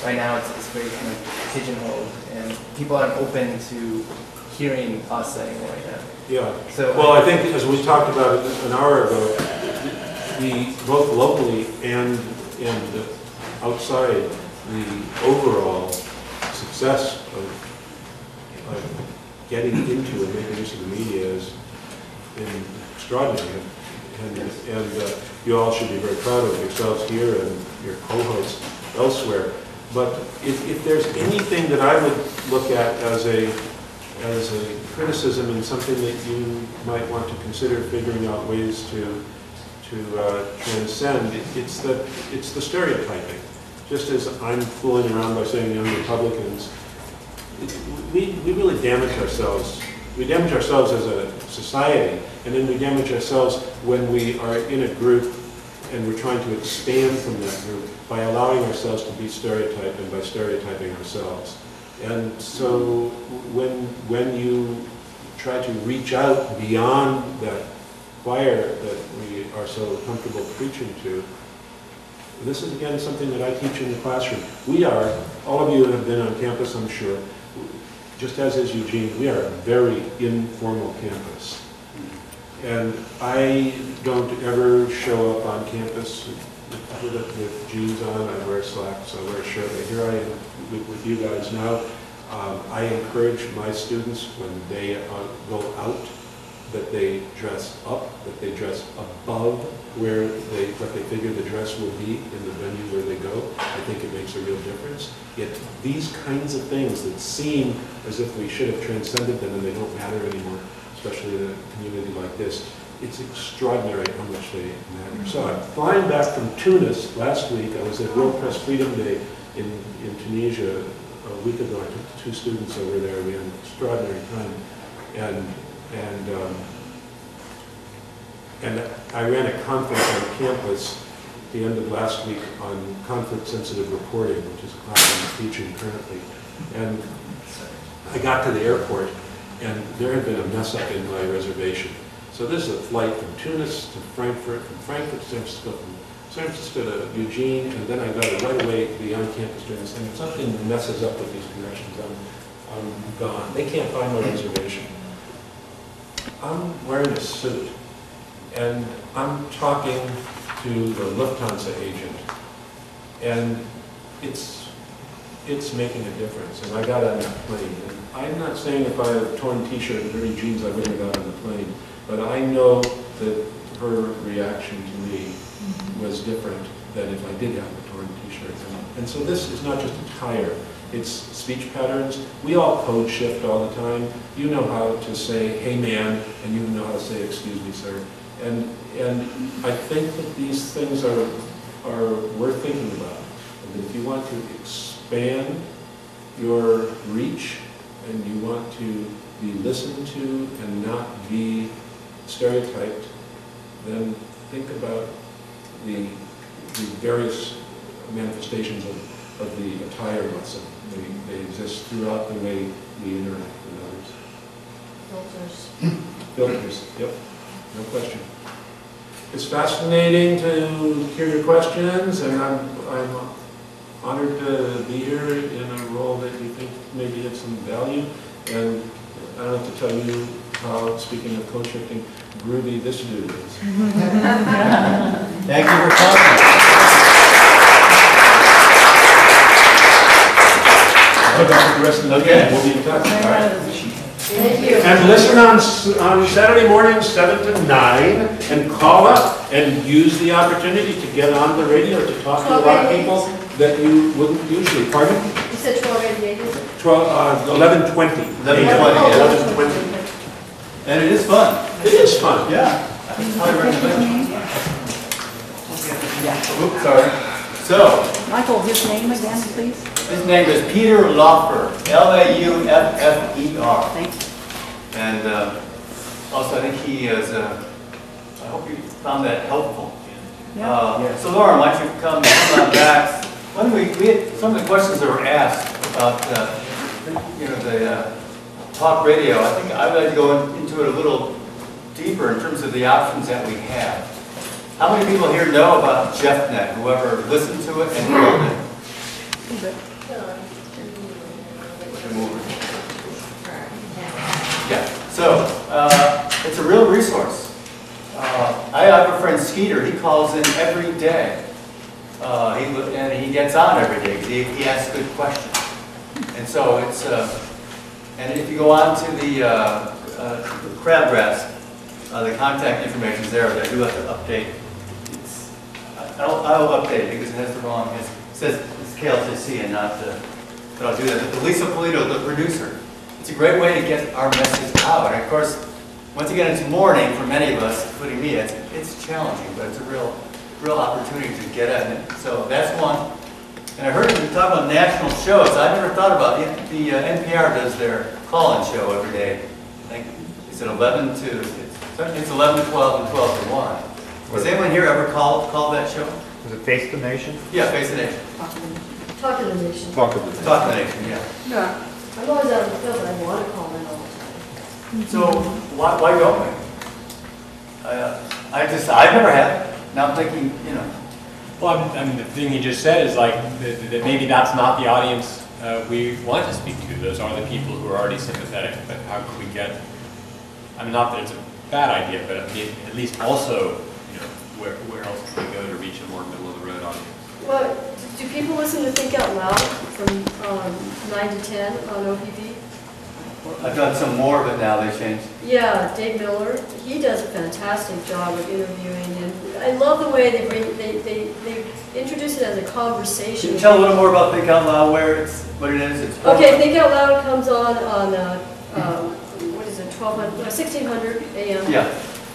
right now it's very kind of pigeonholed, and people aren't open to hearing us anymore right now. Yeah. So, well, I think as we talked about an hour ago, we both locally and outside, the overall success of getting into and making use of the media is extraordinary. And you all should be very proud of yourselves here and your co-hosts elsewhere. But if there's anything that I would look at as a criticism and something that you might want to consider figuring out ways to transcend, it's the stereotyping. Just as I'm fooling around by saying young Republicans, we really damage ourselves. We damage ourselves as a society, and then we damage ourselves when we are in a group and we're trying to expand from that group by allowing ourselves to be stereotyped and by stereotyping ourselves. And so when you try to reach out beyond that choir that we are so comfortable preaching to, this is again something that I teach in the classroom. We are, all of you have been on campus, I'm sure, just as is Eugene, we are a very informal campus. And I don't ever show up on campus with jeans on. I wear slacks, I wear a shirt. Here I am with you guys now. I encourage my students when they go out that they dress up, that they dress above what they figure the dress will be in the venue where they go. I think it makes a real difference. Yet these kinds of things that seem as if we should have transcended them and they don't matter anymore, especially in a community like this, it's extraordinary how much they matter. So I'm flying back from Tunis last week. I was at World Press Freedom Day in Tunisia a week ago. I took 2 students over there. We had an extraordinary time. And I ran a conference on campus at the end of last week on conflict-sensitive reporting, which is a class I'm teaching currently. And I got to the airport, and there had been a mess up in my reservation. So this is a flight from Tunis to Frankfurt, from Frankfurt to San Francisco, from San Francisco to Eugene, and then I got to right away be on campus during this thing. If something messes up with these connections, I'm gone. They can't find my reservation. I'm wearing a suit, and I'm talking to the Lufthansa agent, and it's making a difference. And I got on that plane. And I'm not saying if I had a torn t-shirt and dirty jeans I wouldn't have got on the plane, but I know that her reaction to me was different than if I did have a torn t-shirt. And so this is not just attire. It's speech patterns. We all code shift all the time. You know how to say, hey man, and you know how to say, excuse me, sir. And I think that these things are worth thinking about. And that if you want to expand your reach and you want to be listened to and not be stereotyped, then think about the various manifestations of the attire lesson. They exist throughout the way we interact with others. Filters. Filters, yep, no question. It's fascinating to hear your questions, and I'm honored to be here in a role that you think maybe has some value. And I don't have to tell you how, speaking of code shifting, groovy this dude is. Thank you for coming. I'll back the rest of the day. We'll be in touch. All right. Thank you. And listen on Saturday mornings, 7 to 9, and call up and use the opportunity to get on the radio to talk to a lot of people that you wouldn't usually. Pardon? You said 12:88, is it? 11:20. 11:20. And it is fun. It is fun. Yeah. I highly recommend it. Oops, sorry. So, Michael, his name again, please? his name is Peter Lauffer, Lauffer. Thank you. And also, I think he is, I hope you found that helpful. Yeah. So Laura, why don't you come on back? When we had some of the questions that were asked about, the talk radio. I think I would like to go into it a little deeper in terms of the options that we have. How many people here know about JeffNet, whoever listened to it and built it? Yeah, so it's a real resource. I have a friend, Skeeter. He calls in every day. And he gets on every day because he asks good questions. And so it's, and if you go on to the Crabgrass, the contact information is there. I do have to update. I'll update it because it has the wrong, it says it's KLCC and not the, but I'll do that. But the Lisa Polito, the producer, it's a great way to get our message out. And of course, once you get into morning, for many of us, including me, it's challenging, but it's a real opportunity to get at it. So that's one. And I heard you talk about national shows. I never thought about it. The NPR does their call-in show every day. I think it's at 11 to, it's 11 to 12 and 12 to 1. Has anyone here ever called that show? Was it Face the Nation? Yeah, Face the Nation. Talk to the nation. Talk of the Talk to the Nation, yeah. Yeah. I'm always out of the field, but I want to call in all the time. So why don't we? I've never had it. Now I'm thinking, Well, I mean, the thing you just said is like that maybe that's not the audience we want to speak to. Those are the people who are already sympathetic. But how could we get? I mean, not that it's a bad idea, but at least also, where else can we go to reach a more middle of the road audience? Well, do people listen to Think Out Loud from 9 to 10 on OPB? I've done some more of it now. They changed. Yeah, Dave Miller, he does a fantastic job of interviewing, and I love the way they introduce it as a conversation. Can you tell a little more about Think Out Loud, what it is? Okay, Think Out Loud comes on what is it, 1600 a.m. Yeah.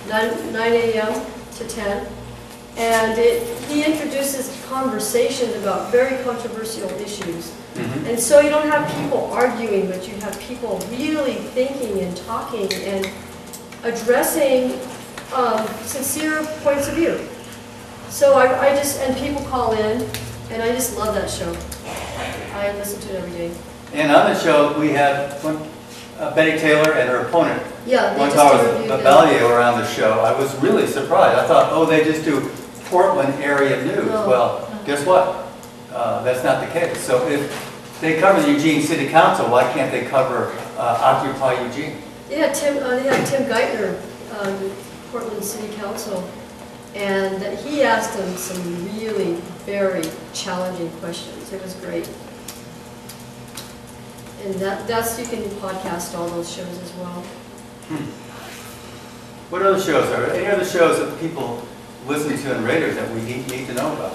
9 a.m. to 10. And he introduces conversations about very controversial issues. Mm-hmm. And so you don't have people arguing, but you have people really thinking and talking and addressing sincere points of view. So I just, and people call in, and I just love that show. I listen to it every day. And on the show, we have Betty Taylor and her opponent. Yeah, they one just time interviewed with them. Ballier around the show. I was really surprised. I thought, they just do Portland area news. No. Well, guess what? That's not the case. So if they cover the Eugene City Council, why can't they cover Occupy Eugene? They had Tim Geithner, Portland City Council, and he asked them some really very challenging questions. It was great. And that's, you can podcast all those shows as well. What other shows are there? Any other shows that people listen to in radio that we need to know about?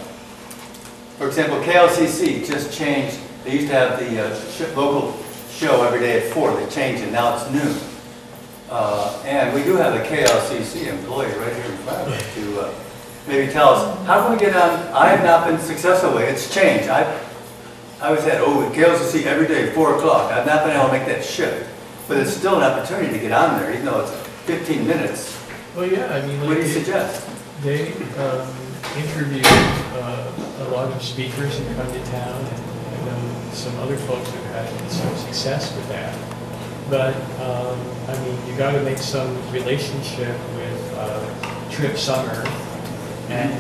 For example, KLCC just changed. They used to have the local show every day at 4. They changed it. Now it's noon. And we do have a KLCC employee right here in front of us to maybe tell us, how can we get on? I have not been successful with it. It's changed. I always had, KLCC every day, 4 o'clock. I've not been able to make that shift. But it's still an opportunity to get on there, even though it's 15 minutes. Well, yeah, I mean, What do you suggest? They interviewed a lot of speakers who come to town, and I know some other folks who've had some success with that. But, I mean, you got to make some relationship with Trip Summer and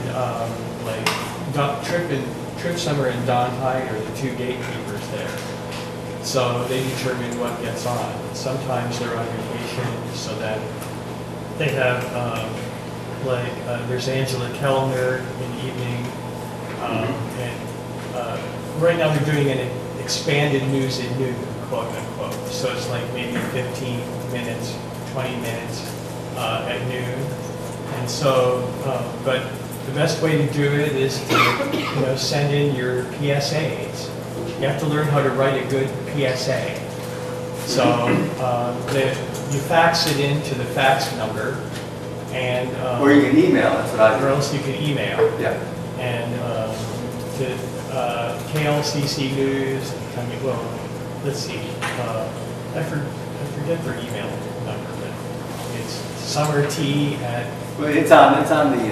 Trip Summer and Don Hyde are the 2 gatekeepers there. So they determine what gets on. Sometimes they're on vacation, so that they have, there's Angela Kellner in the evening, and right now they're doing an expanded news at noon, quote unquote. So it's like maybe 15 minutes, 20 minutes at noon. And so, but the best way to do it is to, send in your PSAs. You have to learn how to write a good PSA. So you fax it into the fax number, and or you can email. That's what I do. Or else you can email. Yeah. And to KLCC News. Let's see. I forget their email number, but it's summerT at. Well, it's on the.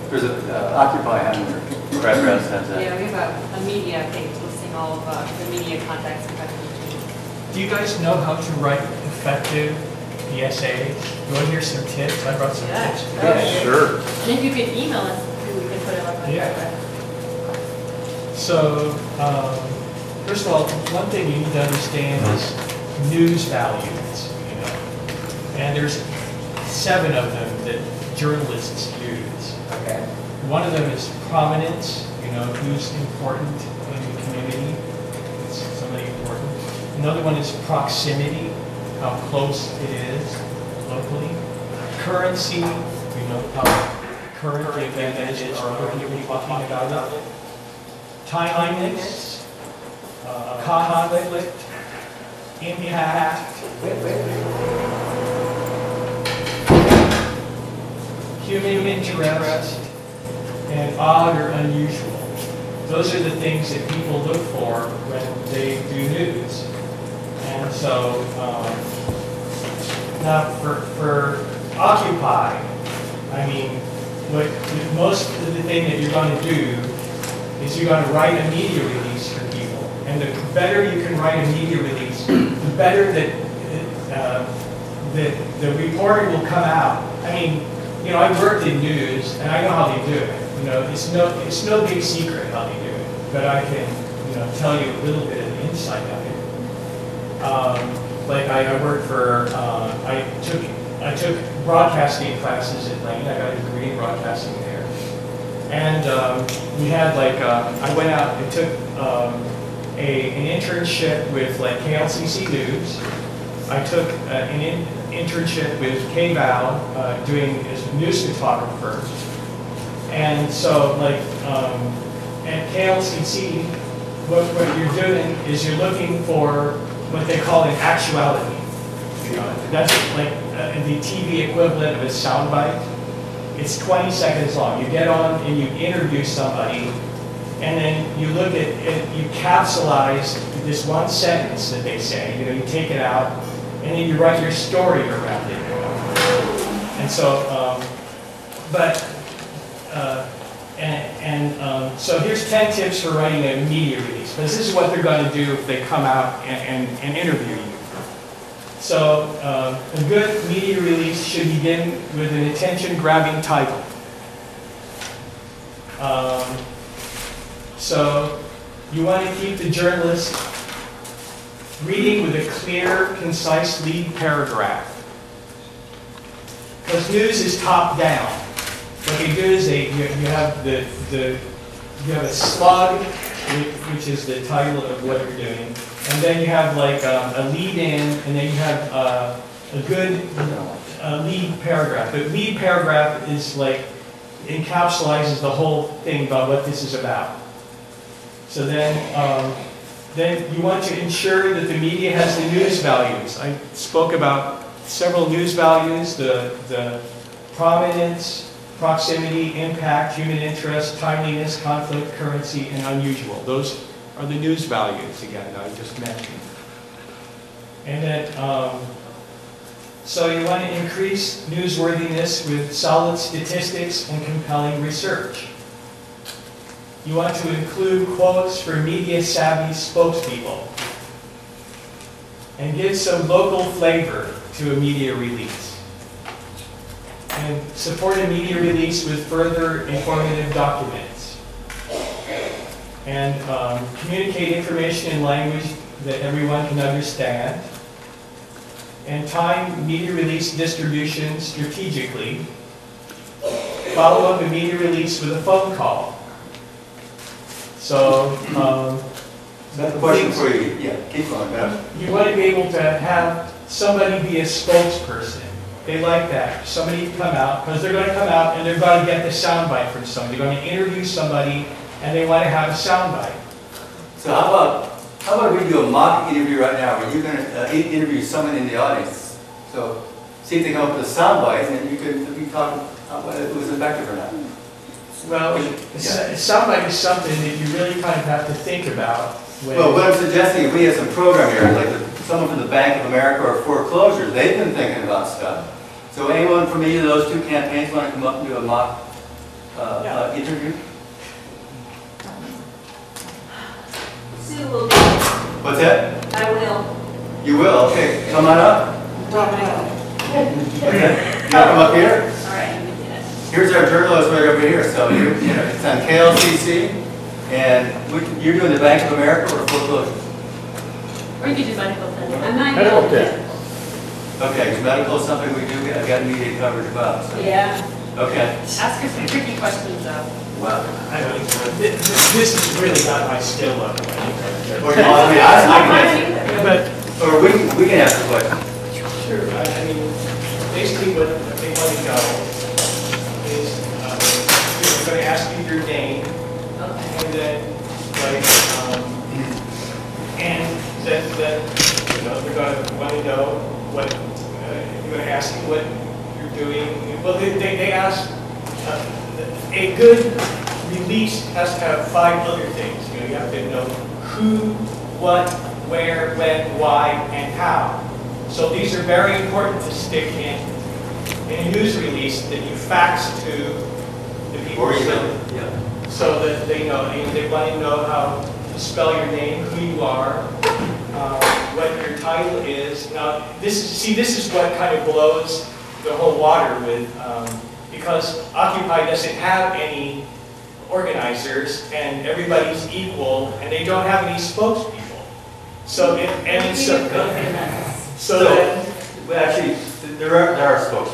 There's a Occupy on there. Crabgrass has that. Yeah, we have a media page listing all of the media contacts effectively. Do you guys know how to write effective PSAs? You want to hear some tips? I brought some Yeah. tips. Yeah, sure. And if you could email us, too, we can put it up on the Yeah. website. So, first of all, one thing you need to understand is news values, you know. And there's 7 of them that journalists use. Okay. One of them is prominence, you know, who's important in the community. It's somebody important. Another one is proximity, how close it is locally. Currency, you know, how current the event is, or other people talking about it. Timeliness, conflict, impact, human interest, and odd or unusual. Those are the things that people look for when they do news. And so, now for Occupy, I mean, what most of the thing that you're going to do is you're going to write a media release for people. And the better you can write a media release, the better that the reporting will come out. I mean, you know, I worked in news, and I know how they do it. You know, it's no big secret how they do it. But I can, you know, tell you a little bit of the insight of it. Like I worked for, I took broadcasting classes at Lane. I got a degree in broadcasting there. And we had like, I went out and took an internship with like KLCC News. I took an internship with KVAL doing as a news photographer. And so like at KLCC, what you're doing is you're looking for what they call an actuality. You know, that's like the TV equivalent of a soundbite. It's 20 seconds long. You get on and you interview somebody, and then you look at it, you capsulize this one sentence that they say. You know, you take it out, and then you write your story around it. And so, so here's 10 tips for writing a media release. Because this is what they're going to do if they come out and interview you. So a good media release should begin with an attention-grabbing title. So you want to keep the journalist reading with a clear, concise lead paragraph. Because news is top-down. What they do is you have a slug, which is the title of what you're doing, and then you have like a lead-in, and then you have a good lead paragraph. The lead paragraph is like encapsulates the whole thing about what this is about. So then you want to ensure that the media has the news values. I spoke about several news values: the prominence, proximity, impact, human interest, timeliness, conflict, currency, and unusual. Those are the news values, again, that I just mentioned. And then, so you want to increase newsworthiness with solid statistics and compelling research. You want to include quotes for media-savvy spokespeople. And give some local flavor to a media release. And support a media release with further informative documents. And communicate information in language that everyone can understand. And time media release distribution strategically. Follow up a media release with a phone call. So, that's a question for you. Yeah, keep going, man. You want to be able to have somebody be a spokesperson. They like that. Somebody come out, because they're going to come out and they're going to get the soundbite from somebody. They're going to interview somebody and they want to have a soundbite. So how about we do a mock interview right now where you're going to interview someone in the audience. So see if they come up with a soundbite, and then you can talk about whether it was effective or not. Well, soundbite is something that you really kind of have to think about. Well, what I'm suggesting, if we have some program here, like someone from the Bank of America or foreclosures, they've been thinking about stuff. So anyone from either of those two campaigns want to come up and do a mock interview? Sue will do it. What's that? I will. You will, okay, come on up. Okay, you come up here? All right, let me get it. Here's our journalist right over here, so it's on KLCC, and you're doing the Bank of America or foreclosure? Or you could do medical center. I might Medical help tent. you. Okay, because medical is something we do, I've got media coverage about, so. Yeah. Okay, Ask her some tricky questions though. well, I don't know, this is really not my skill level. or you want me, I can, But, or we can ask a question. sure, I mean, basically what they want to know is, they're going to ask you your name, and then, like, and then, they're going to want to know what, you're going to ask you what you're doing. Well, they ask, a good release has to have 5 other things. You have to know who, what, where, when, why, and how. So these are very important to stick in a news release that you fax to the people. Or you know, yeah. So that they know. They want to know how to spell your name, who you are, what your title is. Now, this is what kind of blows the whole water with, because Occupy doesn't have any organizers, and everybody's equal, and they don't have any spokespeople. So Well, actually, there are spokes,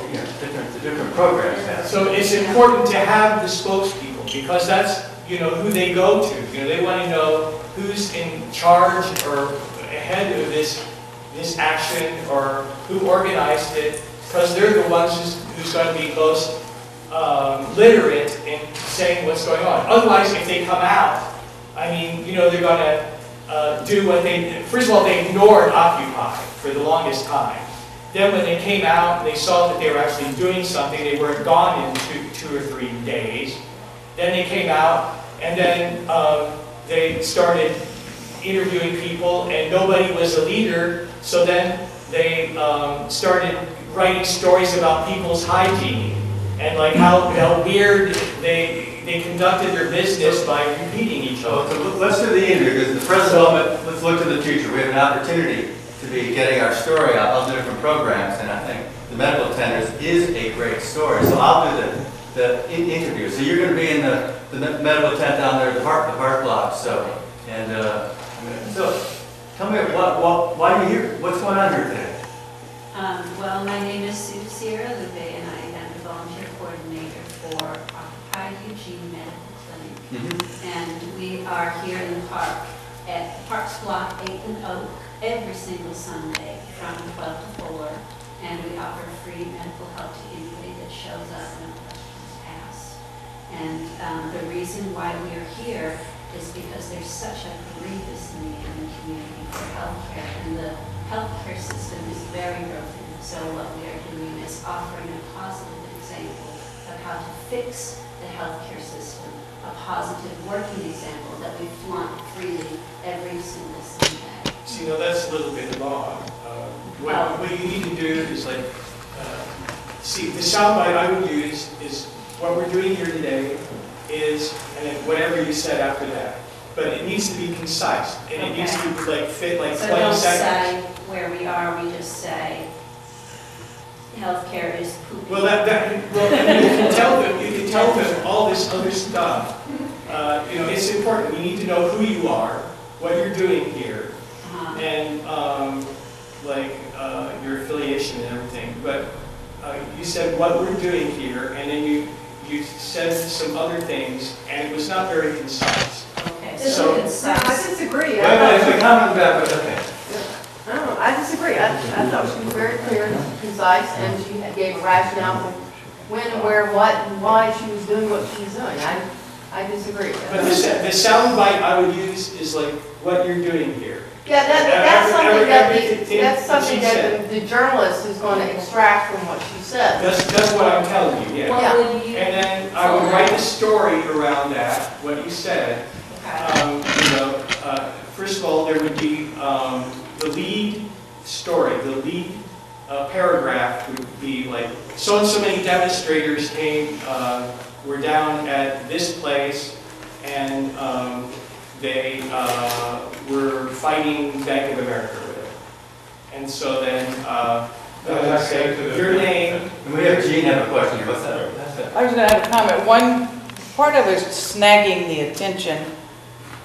different programs now. So it's important to have the spokespeople, because that's, who they go to. They want to know who's in charge or ahead of this action, or who organized it, because they're the ones who's going to be most literate in saying what's going on. Otherwise, if they come out, they're going to do what they, first of all, they ignored Occupy for the longest time. Then when they came out and they saw that they were actually doing something, they weren't gone in two or 3 days. Then they came out, and then they started interviewing people, and nobody was a leader. So then they started writing stories about people's hygiene, and like how weird they conducted their business by repeating each other. So let's do the interview, because the present moment, let's look to the future. We have an opportunity to be getting our story out on the different programs, and I think the medical tenders is a great story. So I'll do the interview. So you're going to be in the medical tent down there, the heart block. So, so tell me, why are you here? What's going on here today? Well, my name is Sue Sierra Lupe, and I am the volunteer coordinator for Occupy Eugene Medical Clinic. And we are here in the park at Parks Block 8 and Oak every single Sunday from 12 to 4. And we offer free medical help to anybody that shows up and questions asked. And the reason why we are here is because there's such a grievous need in the community for healthcare, and the healthcare system is very broken. So what we are doing is offering a positive example of how to fix the healthcare system, a positive working example that we flaunt freely every single Sunday. See, that's a little bit long. What you need to do is the soundbite I would use is what we're doing here today is, and then whatever you said after that. But it needs to be concise, and it needs to fit 20 So don't seconds. say where we are, we just say healthcare is poopy. Well, you can tell them all this other stuff. It's important. You need to know who you are, what you're doing here, and your affiliation and everything. But you said what we're doing here, and then you said some other things, and it was not very concise. Okay, so I disagree. It's a comment about, but okay. I disagree. I thought she was very clear and concise, and she gave a rationale for when and where, what, and why she was doing what she was doing. I disagree. But the soundbite I would use is what you're doing here. Yeah, that's something that the journalist is going to extract from what she said. That's what I'm telling you, yeah. Yeah. And then I would write a story around that, what you said. First of all, there would be the lead story, the lead paragraph would be so and so many demonstrators were down at this place, and they we're fighting Bank of America with it. And so then, I say your name. And we have Gene have a question. What's that? I was gonna have a comment. One part of it is snagging the attention.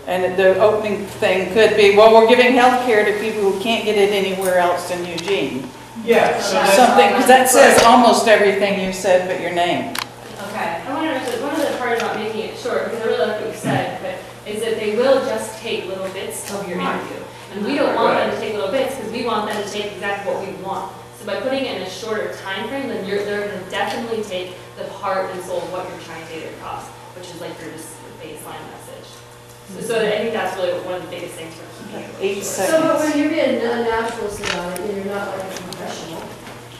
And the opening thing could be, well, we're giving health care to people who can't get it anywhere else in Eugene. Yeah, so that's Something, because that says almost everything you said but your name. Okay, I wonder if one of the parts about making it short, because I really like what you said, but is that they will just take little bits of your interview. And we don't want them to take little bits because we want them to take exactly what we want. So by putting it in a shorter time frame, then they're going to definitely take the heart and soul of what you're trying to get across, which is like your just baseline message. So I think that's really one of the biggest things for keeping it really short. So, but when you're being naturalist about it, and you're not like a professional,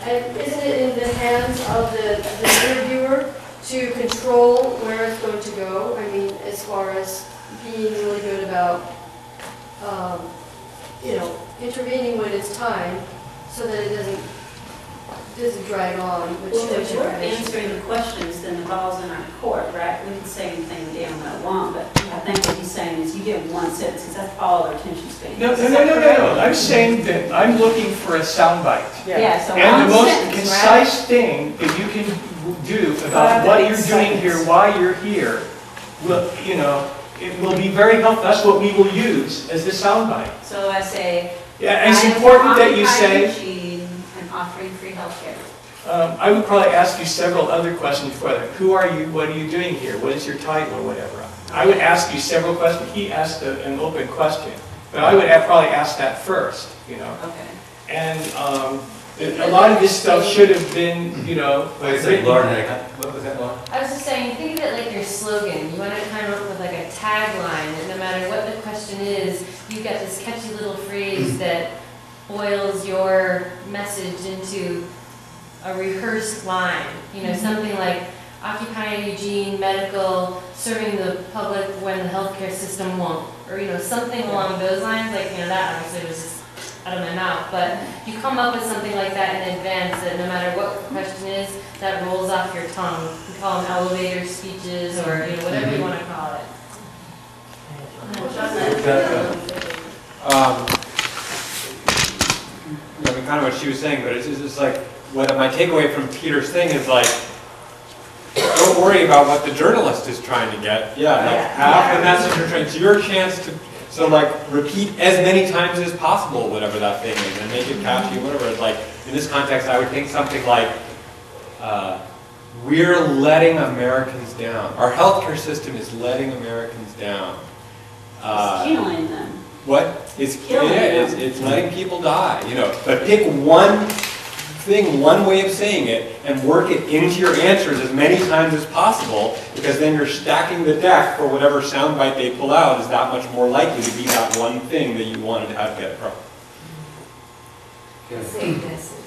and isn't it in the hands of the interviewer to control where it's going to go? I mean, as far as being really good about, intervening when it's time, so that it doesn't drag on. Well, if we're answering the questions, then the ball's in our court, right? We can say anything we damn well want, but I think what he's saying is you give one sentence, because that's all our attention span. No. I'm saying that I'm looking for a soundbite. Yeah, so And the one most sentence, concise thing that you can do about what you're doing here, why you're here, will, it will be very helpful. That's what we will use as the soundbite. So I say, Yeah, it's important that you say. And offering free health care. I would probably ask you several other questions for that. Who are you? What are you doing here? What is your title or whatever? I would ask you several questions. He asked an open question, but I would probably ask that first, Okay. And a lot of this stuff should have been, Wait a second, Lauren, what was that, Lauren? I was just saying, think of it like your slogan. You want to come up with like a tagline, and no matter what the question is, you've got this catchy little phrase that boils your message into a rehearsed line. Something like occupying Eugene medical, serving the public when the healthcare system won't, or something along those lines. Like that obviously was just out of my mouth, but you come up with something like that in advance that no matter what the question is, that rolls off your tongue. You can call them elevator speeches or whatever you want to call it. Kind of what she was saying, but it's just like, what my takeaway from Peter's thing is like, don't worry about what the journalist is trying to get. Half the message you're trying, it's your chance to, repeat as many times as possible whatever that thing is, and make it catchy, whatever. Like, in this context, I would think something like, we're letting Americans down. Our healthcare system is letting Americans down. It's killing them. What? It's killing them. It's letting people die, But pick one thing, one way of saying it, and work it into your answers as many times as possible, because then you're stacking the deck for whatever soundbite they pull out is that much more likely to be that one thing that you wanted to have get across. Same message.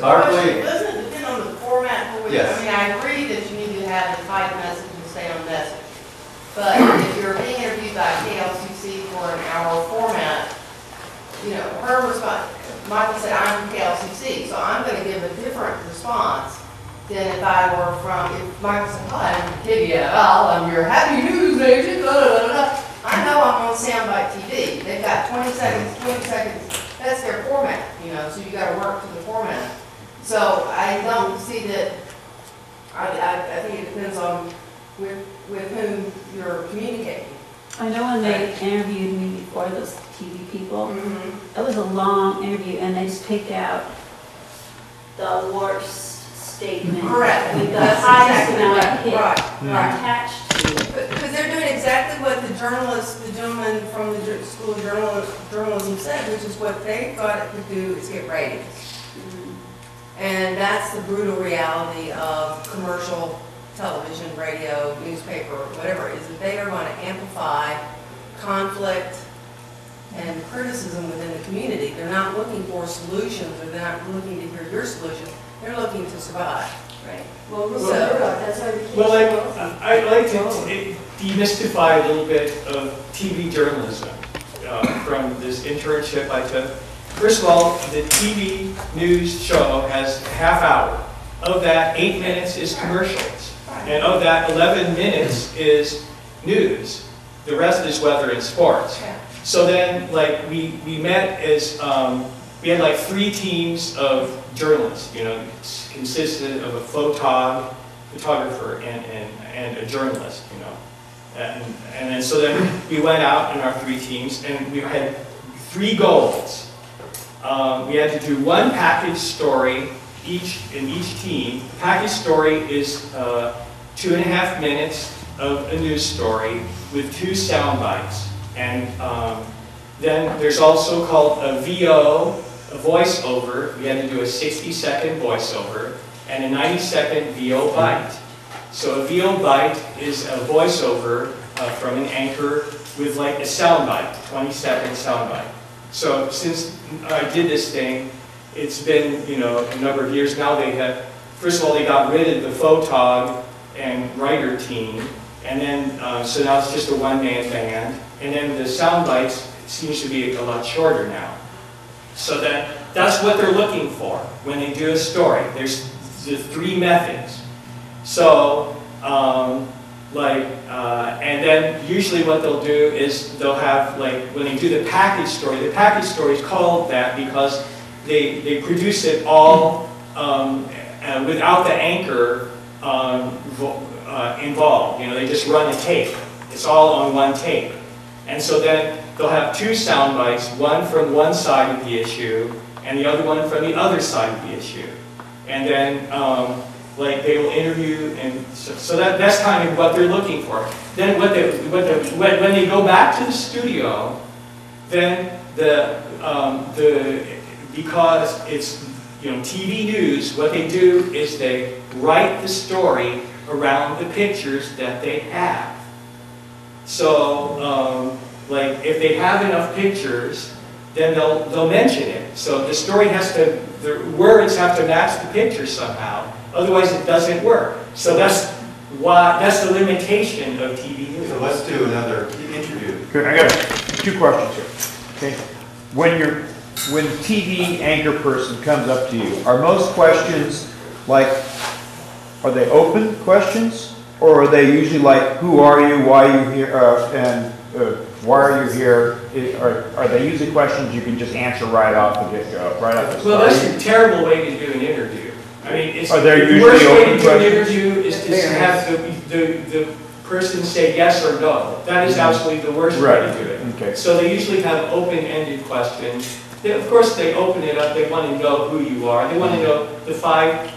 Hartley. Doesn't it depend on the format for which, Yes. I mean, I agree that you need to have the tight message and stay on message. But if you're being interviewed by KLCC for an hour format, her response, Michael said, I'm from KLCC, so I'm going to give a different response than if I were from, if Michael said, hi, I'm from KBL, I'm your happy news agent, blah, blah, blah, blah. I know I'm on Soundbite TV. They've got 20 seconds, that's their format, so you got to work to the format. So I don't see that, I think it depends on with whom you're communicating. I know when they interviewed me before, those TV people, it was a long interview, and they just picked out the worst statement. Correct. With the That's highest exactly amount of right. hit Right. attached to it. Because they're doing exactly what the gentleman from the School of Journalism said, which is what they thought it could do is get ratings. And that's the brutal reality of commercial television, radio, newspaper, whatever, is that they are going to amplify conflict and criticism within the community. They're not looking for solutions, or they're not looking to hear your solution. They're looking to survive. Right. That's how you keep I'd like to demystify a little bit of TV journalism from this internship I took. First of all, the TV news show has a half hour. Of that, 8 minutes is commercials. And of that, 11 minutes is news. The rest is weather and sports. So then, like, we met as, we had like 3 teams of journalists, you know, it consisted of a photographer and a journalist, you know. And then, so then we went out in our 3 teams, and we had 3 goals. We had to do 1 package story in each team. The package story is 2.5 minutes of a news story with 2 sound bites. And then there's also called a VO, a voiceover. We had to do a 60-second voiceover and a 90-second VO bite. So a VO bite is a voiceover from an anchor with like a sound bite, 20-second sound bite. So since I did this thing, it's been, you know, a number of years now. They have, first of all, they got rid of the photog and writer team, and then so now it's just a one-man band. And then the sound bites seems to be a lot shorter now. So that's what they're looking for when they do a story. There's the 3 methods. So, and then usually what they'll do is they'll have, like, when they do the package story is called that because they produce it all without the anchor involved. You know, they just run a tape. It's all on 1 tape. And so then they'll have 2 sound bites, one from one side of the issue and the other one from the other side of the issue. And then like they will interview, and so that's kind of what they're looking for. Then when they go back to the studio, then because it's, you know, TV news, what they do is they write the story around the pictures that they have. So, like, if they have enough pictures, then they'll mention it. So the story has to, the words have to match the pictures somehow. Otherwise, it doesn't work. So that's the limitation of TV news. So let's do another interview. Good. I got 2 questions here. Okay, when TV anchor person comes up to you, are most questions like, are they open questions, or are they usually like, who are you, why are you here, and why are you here? Are they usually questions you can just answer right off the get-go, right off the start? Well, that's a terrible way to do an interview. I mean, the worst way to do an interview is to have the person say yes or no. That is absolutely the worst way to do it. Okay. So they usually have open-ended questions. Of course, they open it up. They want to know who you are. They want to know the 5,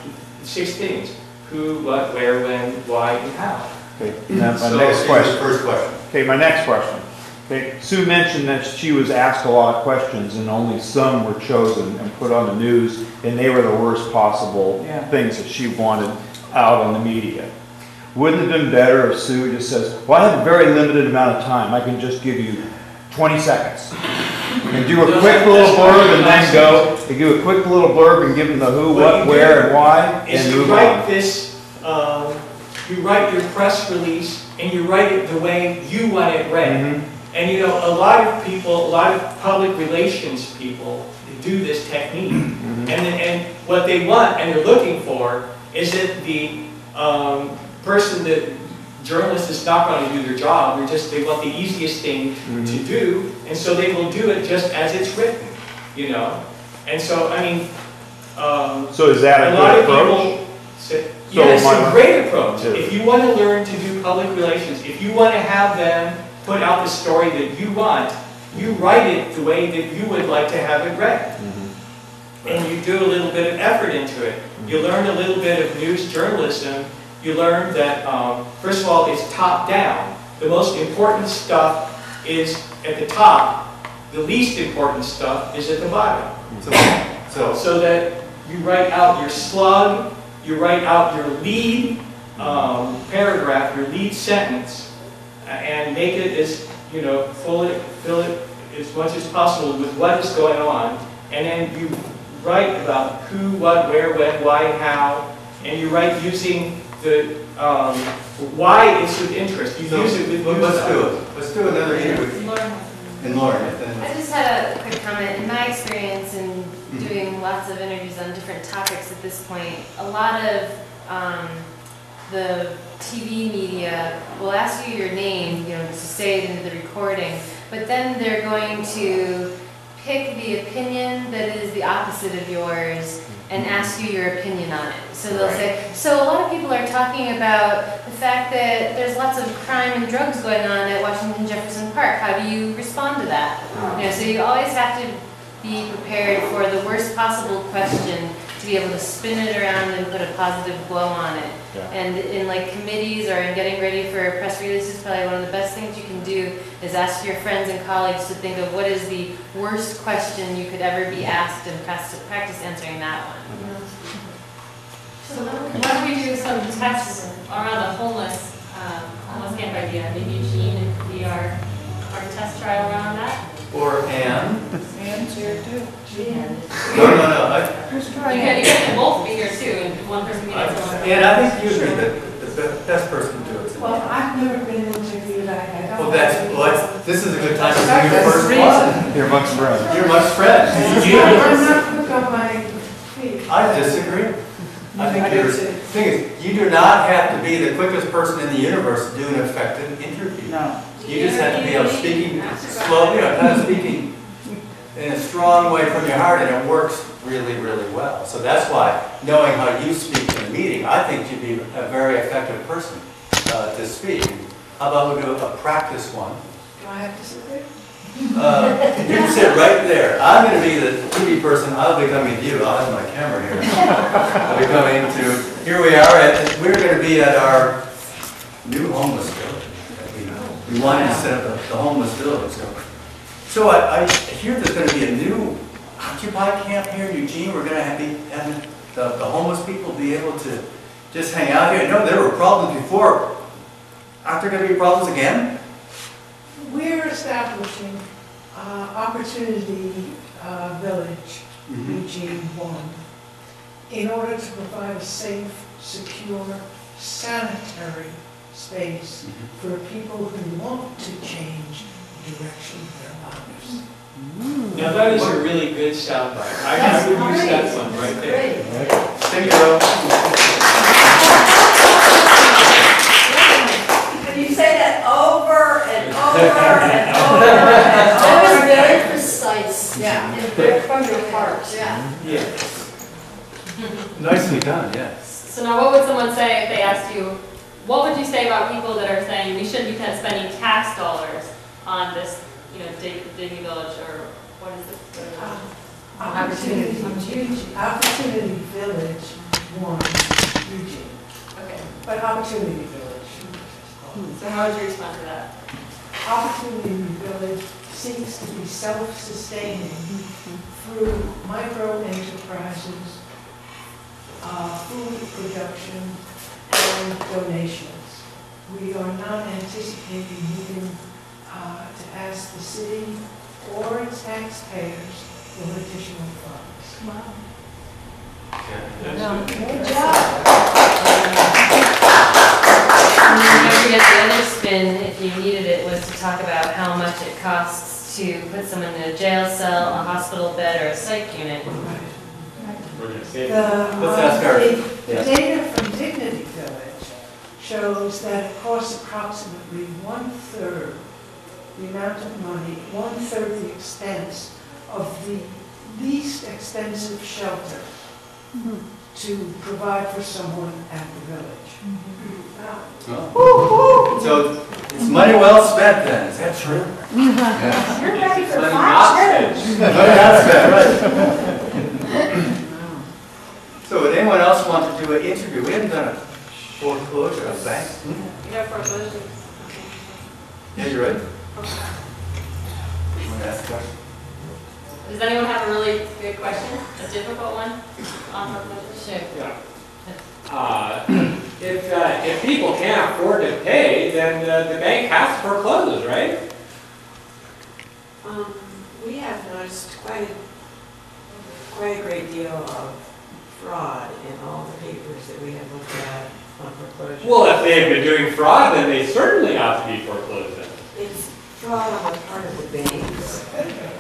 6 things: who, what, where, when, why, and how. Okay. Now my next question. First question. Okay, my next question. Okay, Sue mentioned that she was asked a lot of questions and only some were chosen and put on the news, and they were the worst possible things that she wanted out on the media. Wouldn't it have been better if Sue just says, well, I have a very limited amount of time. I can just give you 20 seconds. And do a quick little blurb and then go. You do a quick little blurb and give them the who, what, where, and why, and move on. You write your press release and you write it the way you want it read. And you know, a lot of people, a lot of public relations people do this technique. And what they want and they're looking for is that the journalist is not going to do their job. They want the easiest thing to do, and so they will do it just as it's written, you know. And so, I mean, so is that a good approach? Yes, it's a great approach. If you want to learn to do public relations, if you want to have them put out the story that you want, you write it the way that you would like to have it read. And you do a little bit of effort into it. You learn a little bit of news journalism. You learn that, first of all, it's top down. The most important stuff is at the top. The least important stuff is at the bottom. So that you write out your slug, you write out your lead paragraph, your lead sentence, and make it as, you know, fill it as much as possible with what is going on, and then you write about who, what, where, when, why, how, and you write using the why it's of interest. You use it with Let's do another interview. And Lauren. I just had a quick comment. In my experience in doing lots of interviews on different topics at this point, a lot of the TV media will ask you your name, you know, to say it into the recording, but then they're going to pick the opinion that is the opposite of yours and ask you your opinion on it. So they'll say, so a lot of people are talking about the fact that there's lots of crime and drugs going on at Washington Jefferson Park. How do you respond to that? You know, so you always have to be prepared for the worst possible question to be able to spin it around and put a positive glow on it. Yeah. And in like committees or in getting ready for press releases, probably one of the best things you can do is ask your friends and colleagues to think of what is the worst question you could ever be asked and practice answering that one. So why don't we do some tests around the homeless camp idea? Maybe Eugene could be our test trial around that. Or Anne. Anne's here too. No. You can both be here too, and one person be next to one. And I think you'd be the best person to do it. Well, I've never been interviewed. Well, this is a good time to do your first one. You're Muck's friend. You're Muck's friend. I'm not quick on my feet. I disagree. I think the thing is, you do not have to be the quickest person in the universe to do an effective interview. No. You just have to be able to speaking slowly, kind of speaking in a strong way from your heart, and it works really, really well. So that's why knowing how you speak in a meeting, I think you'd be a very effective person to speak. How about we do a practice one? Do I have to sit there? You can sit right there. I'm going to be the TV person. I'll be coming to you. I'll have my camera here. I'll be coming to, here we are, we're going to be at our new homeless village. We wanted to set up the homeless village. So I hear there's going to be a new Occupy camp here in Eugene. We're going to have the homeless people be able to just hang out here. No, there were problems before. Aren't there going to be problems again? We're establishing Opportunity Village, Eugene 1, in order to provide a safe, secure, sanitary space for people who want to change the direction of their lives. Now that is a really good soundbite. I would use that one right there. Thank you. You say that over and over and over and over. That was very precise. Yeah. And very from your heart. Yeah. Yes. Nicely done, yes. So now what would someone say if they asked you, what would you say about people that are saying we shouldn't be spending tax dollars on this, Digny Village, or what is it? Opportunity Village 1, Eugene. Okay. But Opportunity Village. So how would you respond to that? Opportunity Village seeks to be self-sustaining through micro-enterprises, food production, and donations. We are not anticipating needing to ask the city or its taxpayers for additional funds. Wow. Good job. The other spin, if you needed it, was to talk about how much it costs to put someone in a jail cell, a hospital bed, or a psych unit. The data from Dignity Village shows that it costs approximately 1/3 the amount of money, 1/3 the expense of the least expensive shelter to provide for someone at the village. So it's money well spent then, is that true? You're ready for Money 5 not chairs. spent. Money not spent, right. So would anyone else want to do an interview? We haven't done a foreclosure, a bank. You have foreclosure. Yeah, you're right. You want to ask a question? Does anyone have a really good question? A difficult one on foreclosure? Sure. Yeah. If people can't afford to pay, then the bank has to foreclose, right? We have noticed quite a great deal of fraud in all the papers that we have looked at on foreclosure. Well, if they've been doing fraud, then they certainly ought to be foreclosed. It's fraud on the part of the banks,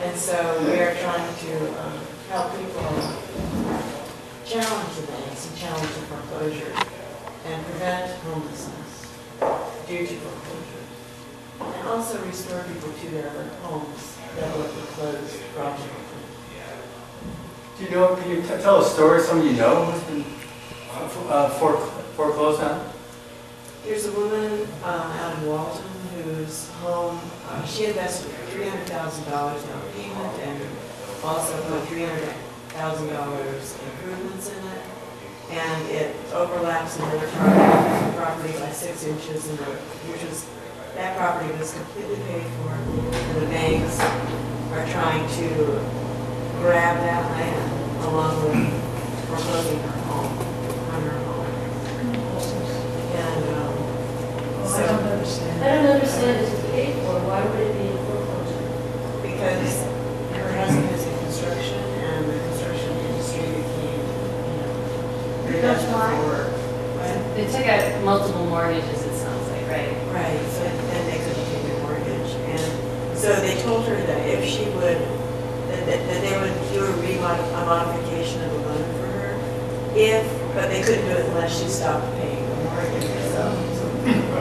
and so we are trying to help people challenge the banks and challenge the foreclosure and prevent homelessness due to foreclosure. And also also restore people to their homes that were foreclosed fraudulently. Do you know, can you tell a story someone you know who's been foreclosed on? There's a woman out in Walton whose home, she invested $300,000 down payment and also put $300,000 improvements in it. And it overlaps another property by 6 inches, and that property was completely paid for. And the banks are trying to grab that land along with foreclosing her home, on her home. And I don't understand. I don't understand, it's paid for, why would it be in foreclosure? because her husband is in construction and the construction industry became, very much for work. They took out multiple mortgages, it sounds like, right? Right, so then they couldn't pay the mortgage. And so they told her that if she would, that they would do a modification of the loan for her, but they couldn't do it unless she stopped paying the mortgage herself.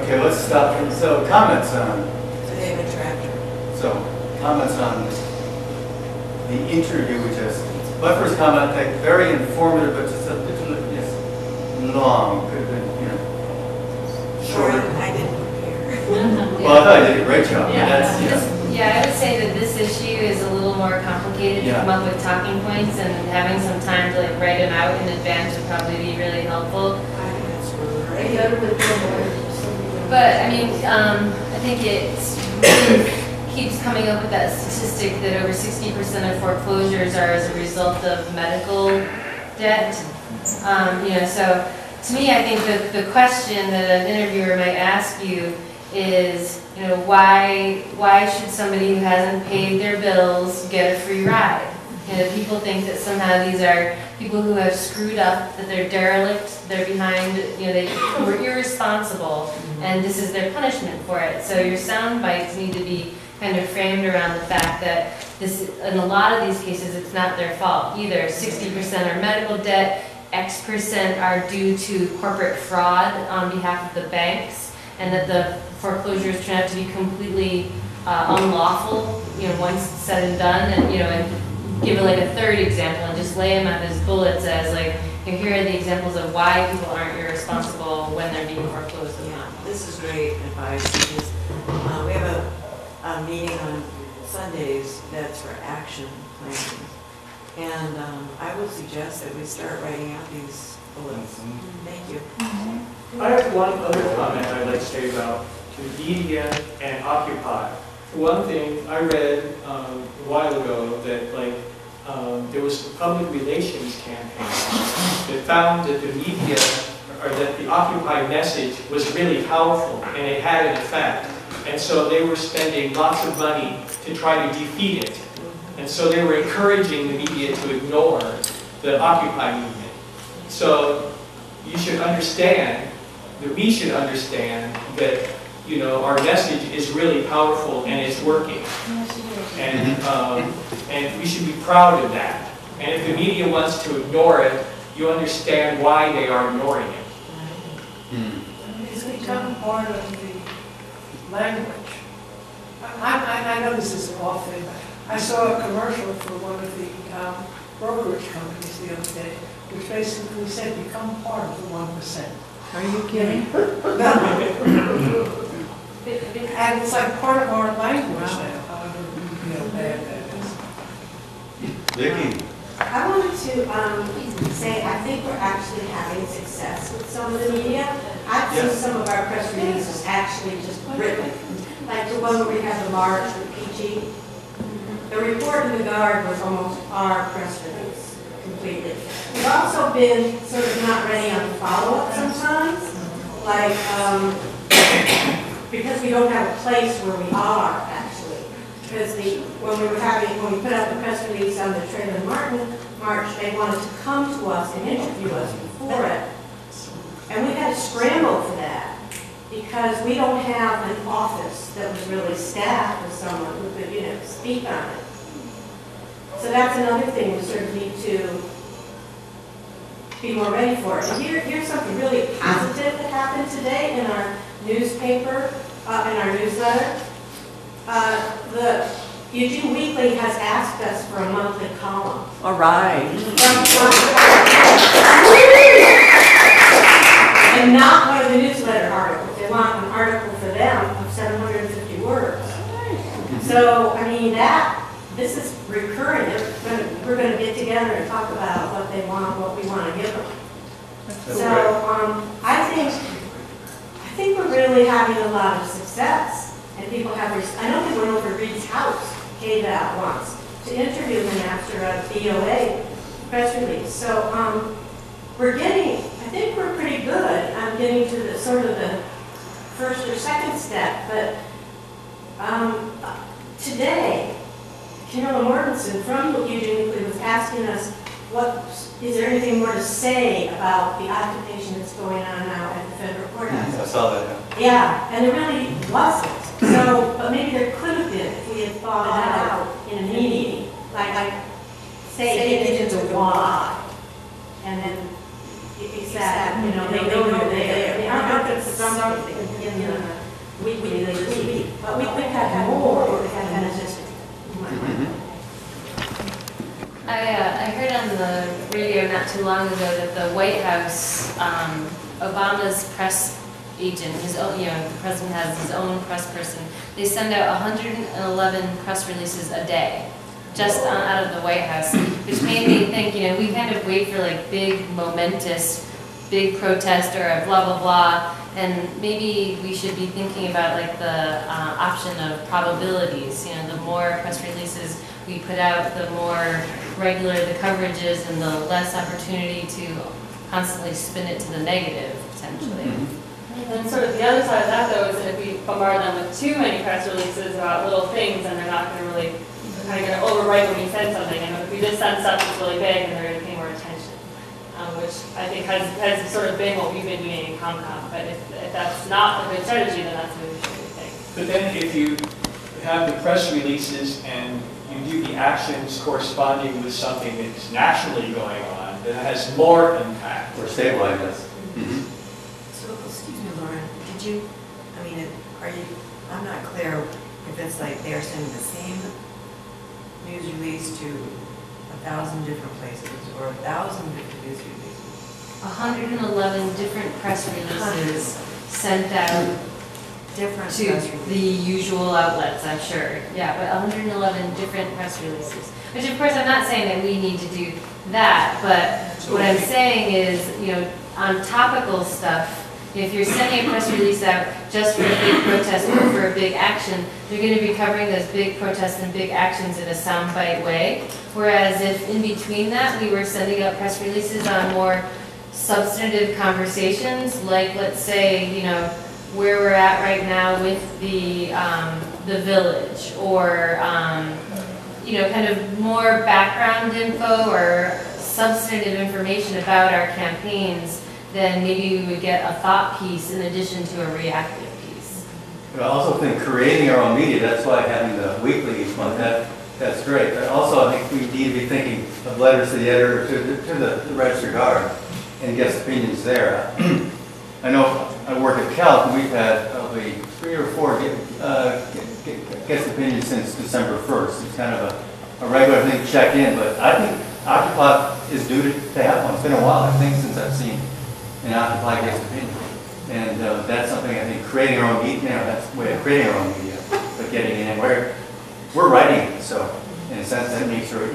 Okay, let's stop. So comments on, So they have a tractor. so comments on the interview we just, my first comment, I think very informative, but just a bit long, could have been, shorter. I didn't prepare. Well, I thought I did a great job. Yeah, That's, I would say that this issue is a little more complicated to come up with talking points, and having some time to like write them out in advance would probably be really helpful. I think that's great. But I mean, I think it really keeps coming up with that statistic that over 60% of foreclosures are as a result of medical debt. So to me, I think that the question that an interviewer might ask you is, why should somebody who hasn't paid their bills get a free ride? People think that somehow these are people who have screwed up, that they're derelict, they're behind, they were irresponsible, and this is their punishment for it. So your sound bites need to be kind of framed around the fact that in a lot of these cases, it's not their fault. Either 60% are medical debt, X% are due to corporate fraud on behalf of the banks, and that the foreclosures turn out to be completely unlawful, once said and done, and give it like a third example and just lay them out as bullets as like, here are the examples of why people aren't irresponsible when they're being foreclosed upon. This is great advice because we have a meeting on Sundays that's for action planning. And I would suggest that we start writing out these bullets. Thank you. I have one other comment I'd like to say about the media and Occupy. For one thing, I read a while ago that there was a public relations campaign that found that the media, or that the Occupy message was really powerful and it had an effect. And so they were spending lots of money to try to defeat it. And so they were encouraging the media to ignore the Occupy movement. So you should understand, that we should understand that our message is really powerful and it's working. And we should be proud of that. And if the media wants to ignore it, you understand why they are ignoring it. It's become part of the language. I know this is awful, but I saw a commercial for one of the brokerage companies the other day, which basically said become part of the 1%. Are you kidding? And it's like part of our language now, however bad that is. Vicki. I wanted to say I think we're actually having success with some of the media. I've seen some of our press releases actually just written, like the one where we have the march with PG. The report in the Guard was almost our press release completely. We've also been sort of not ready on the follow-up sometimes, like because we don't have a place where we are actually. Because when we put out the press release on the Trayvon Martin March, they wanted to come to us and interview us before it. And we had to scramble for that because we don't have an office that was really staffed with someone who could, speak on it. So that's another thing we sort of need to be more ready for. And here's something really positive that happened today in our newspaper, in our newsletter. The Eugene Weekly has asked us for a monthly column. All right. And not one of the newsletter articles. They want an article for them of 750 words. So, I mean, this is recurring. We're going to get together and talk about what they want, what we want to give them. So, I think we're really having a lot of success. And people have, I know people went over to Reed's house, gave out once, to interview him after a BOA press release. So, I think we're pretty good. I'm getting to the sort of the first or second step, but today, Camilla Mortensen from Eugene Weekly was asking us, is there anything more to say about the occupation that's going on now at the federal courthouse? I saw that. Yeah, and there really wasn't. So, but maybe there could have been if we had thought it out in a meeting, like say get into why, and then exactly, they know you're there. They aren't going to something in the weekly this week, but we could have had more. We had had just. I heard on the radio not too long ago that the White House, Obama's press agent, his own, the president has his own press person. They send out 111 press releases a day, just out of the White House, which made me think, we kind of wait for like big, momentous, big protest or a blah, blah, blah, and maybe we should be thinking about like the option of probabilities. The more press releases we put out, the more regular the coverage is and the less opportunity to constantly spin it to the negative, potentially. And then sort of the other side of that, though, is that if we bombard them with too many press releases about little things, then they're not going to really, kind of going to overwrite when we send something. And if we just send stuff that's really big, and they're going to pay more attention, which I think has sort of been what we've been doing in ComCom. But if that's not a good strategy, then that's what we should think. But then if you have the press releases and you do the actions corresponding with something that's naturally going on, then it has more impact. Or stabilize us. So, excuse me, Lauren, I'm not clear if it's like they're sending the same news release to 1,000 different places or 1,000 different news releases. 111 different press releases sent out Different to the usual outlets, I'm sure. Yeah, but 111 different press releases. Which of course I'm not saying that we need to do that, but what I'm saying is, on topical stuff, if you're sending a press release out just for a big protest or for a big action, you're going to be covering those big protests and big actions in a soundbite way. Whereas if in between that we were sending out press releases on more substantive conversations, like let's say, where we're at right now with the village, or kind of more background info or substantive information about our campaigns, then maybe we would get a thought piece in addition to a reactive piece. But I also think creating our own media, that's why having the weekly each month, that's great. But also I think we need to be thinking of letters to the editor, to the registered guard, and guest opinions there. I know I work at Calc, and we've had probably 3 or 4 guest opinions since December 1st. It's kind of a regular thing to check in, but I think Occupy is due to have one. It's been a while, I think, since I've seen an Occupy guest opinion. And that's something I think creating our own media, that's the way of creating our own media, but getting it in. We're writing it, so in a sense that makes sure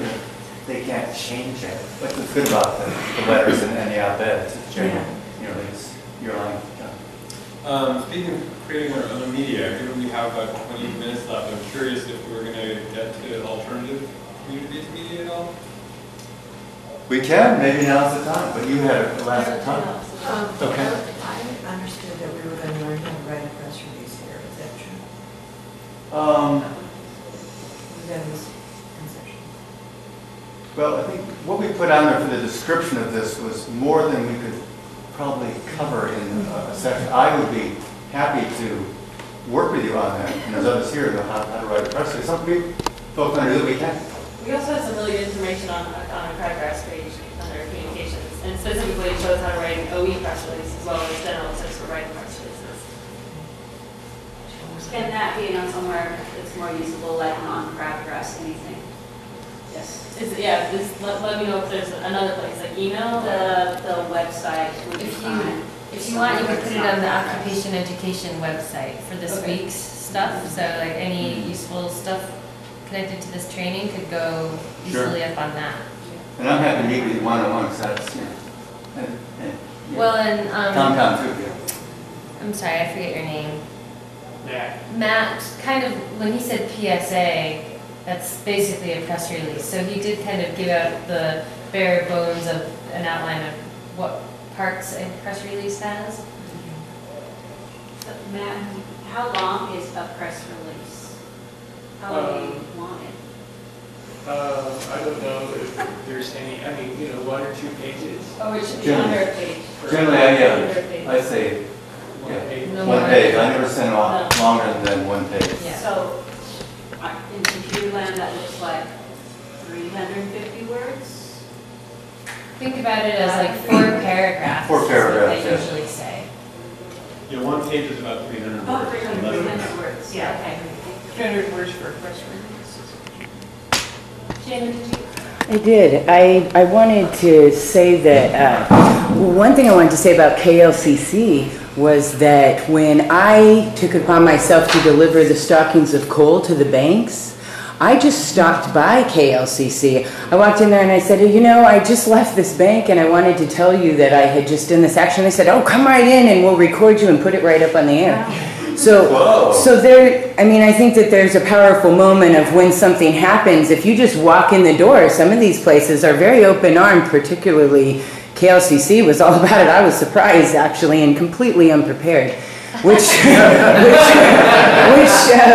they can't change it. But what's good about the letters and the op-eds, it's general, it's your line. Speaking of creating our own media, given we have about 20 minutes left, I'm curious if we're going to get to alternative community-based media at all? We can, maybe now's the time, but you had a last time. Okay. I understood that we were going to learn how to write a press release here. Is that true? Was that a misconception? Well, I think what we put on there for the description of this was more than we could probably cover in a session. I would be happy to work with you on that, and there's others here who know how to write a press release. Some people folks under the weekend. We also have some really good information on a Crackgrass page under communications, and specifically it shows how to write an OE press release as well as general tips for writing press releases. Can that be on somewhere that's more usable, like non-Crabgrass, anything? Yes. Yeah, just let me know if there's another place, like email? The website would be fine. If you want, you can put it on the occupation education website for this week's stuff. So like any useful stuff connected to this training could go easily up on that. And I'm happy to meet with you one-on-one, so that's, yeah. Well, and Tom too, yeah. I'm sorry, I forget your name. Matt. Matt, kind of, when he said PSA, that's basically a press release. So he did kind of give out the bare bones of an outline of what parts a press release has. So, Matt, how long is a press release? How long do you want it? I don't know if there's any, I mean, 1 or 2 pages. Oh, it should be under a page. Generally, I'd say, one page. I never send off longer than 1 page. Yeah. So, in computer land, that looks like 350 words? Think about it as like 4 paragraphs. 4 paragraphs, is what they yes. usually say. Yeah, 1 page is about 300 words. Oh, 300 words, yeah, okay. 300 words for a press release. Shannon, did you? I did. I wanted to say that one thing I wanted to say about KLCC was that when I took it upon myself to deliver the stockings of coal to the banks, I just stopped by KLCC. I walked in there and I said, I just left this bank and I wanted to tell you that I had just done this action. They said, oh, come right in and we'll record you and put it right up on the air. So there, I think that there's a powerful moment of when something happens. If you just walk in the door, some of these places are very open-armed, particularly KLCC was all about it. I was surprised, actually, and completely unprepared. Which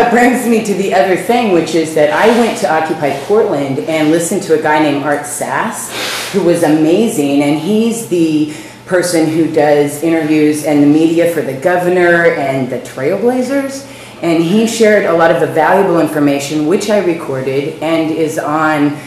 brings me to the other thing, which is that I went to Occupy Portland and listened to a guy named Art Sass, who was amazing, and he's the person who does interviews and the media for the governor and the Trailblazers, and he shared a lot of the valuable information, which I recorded and is on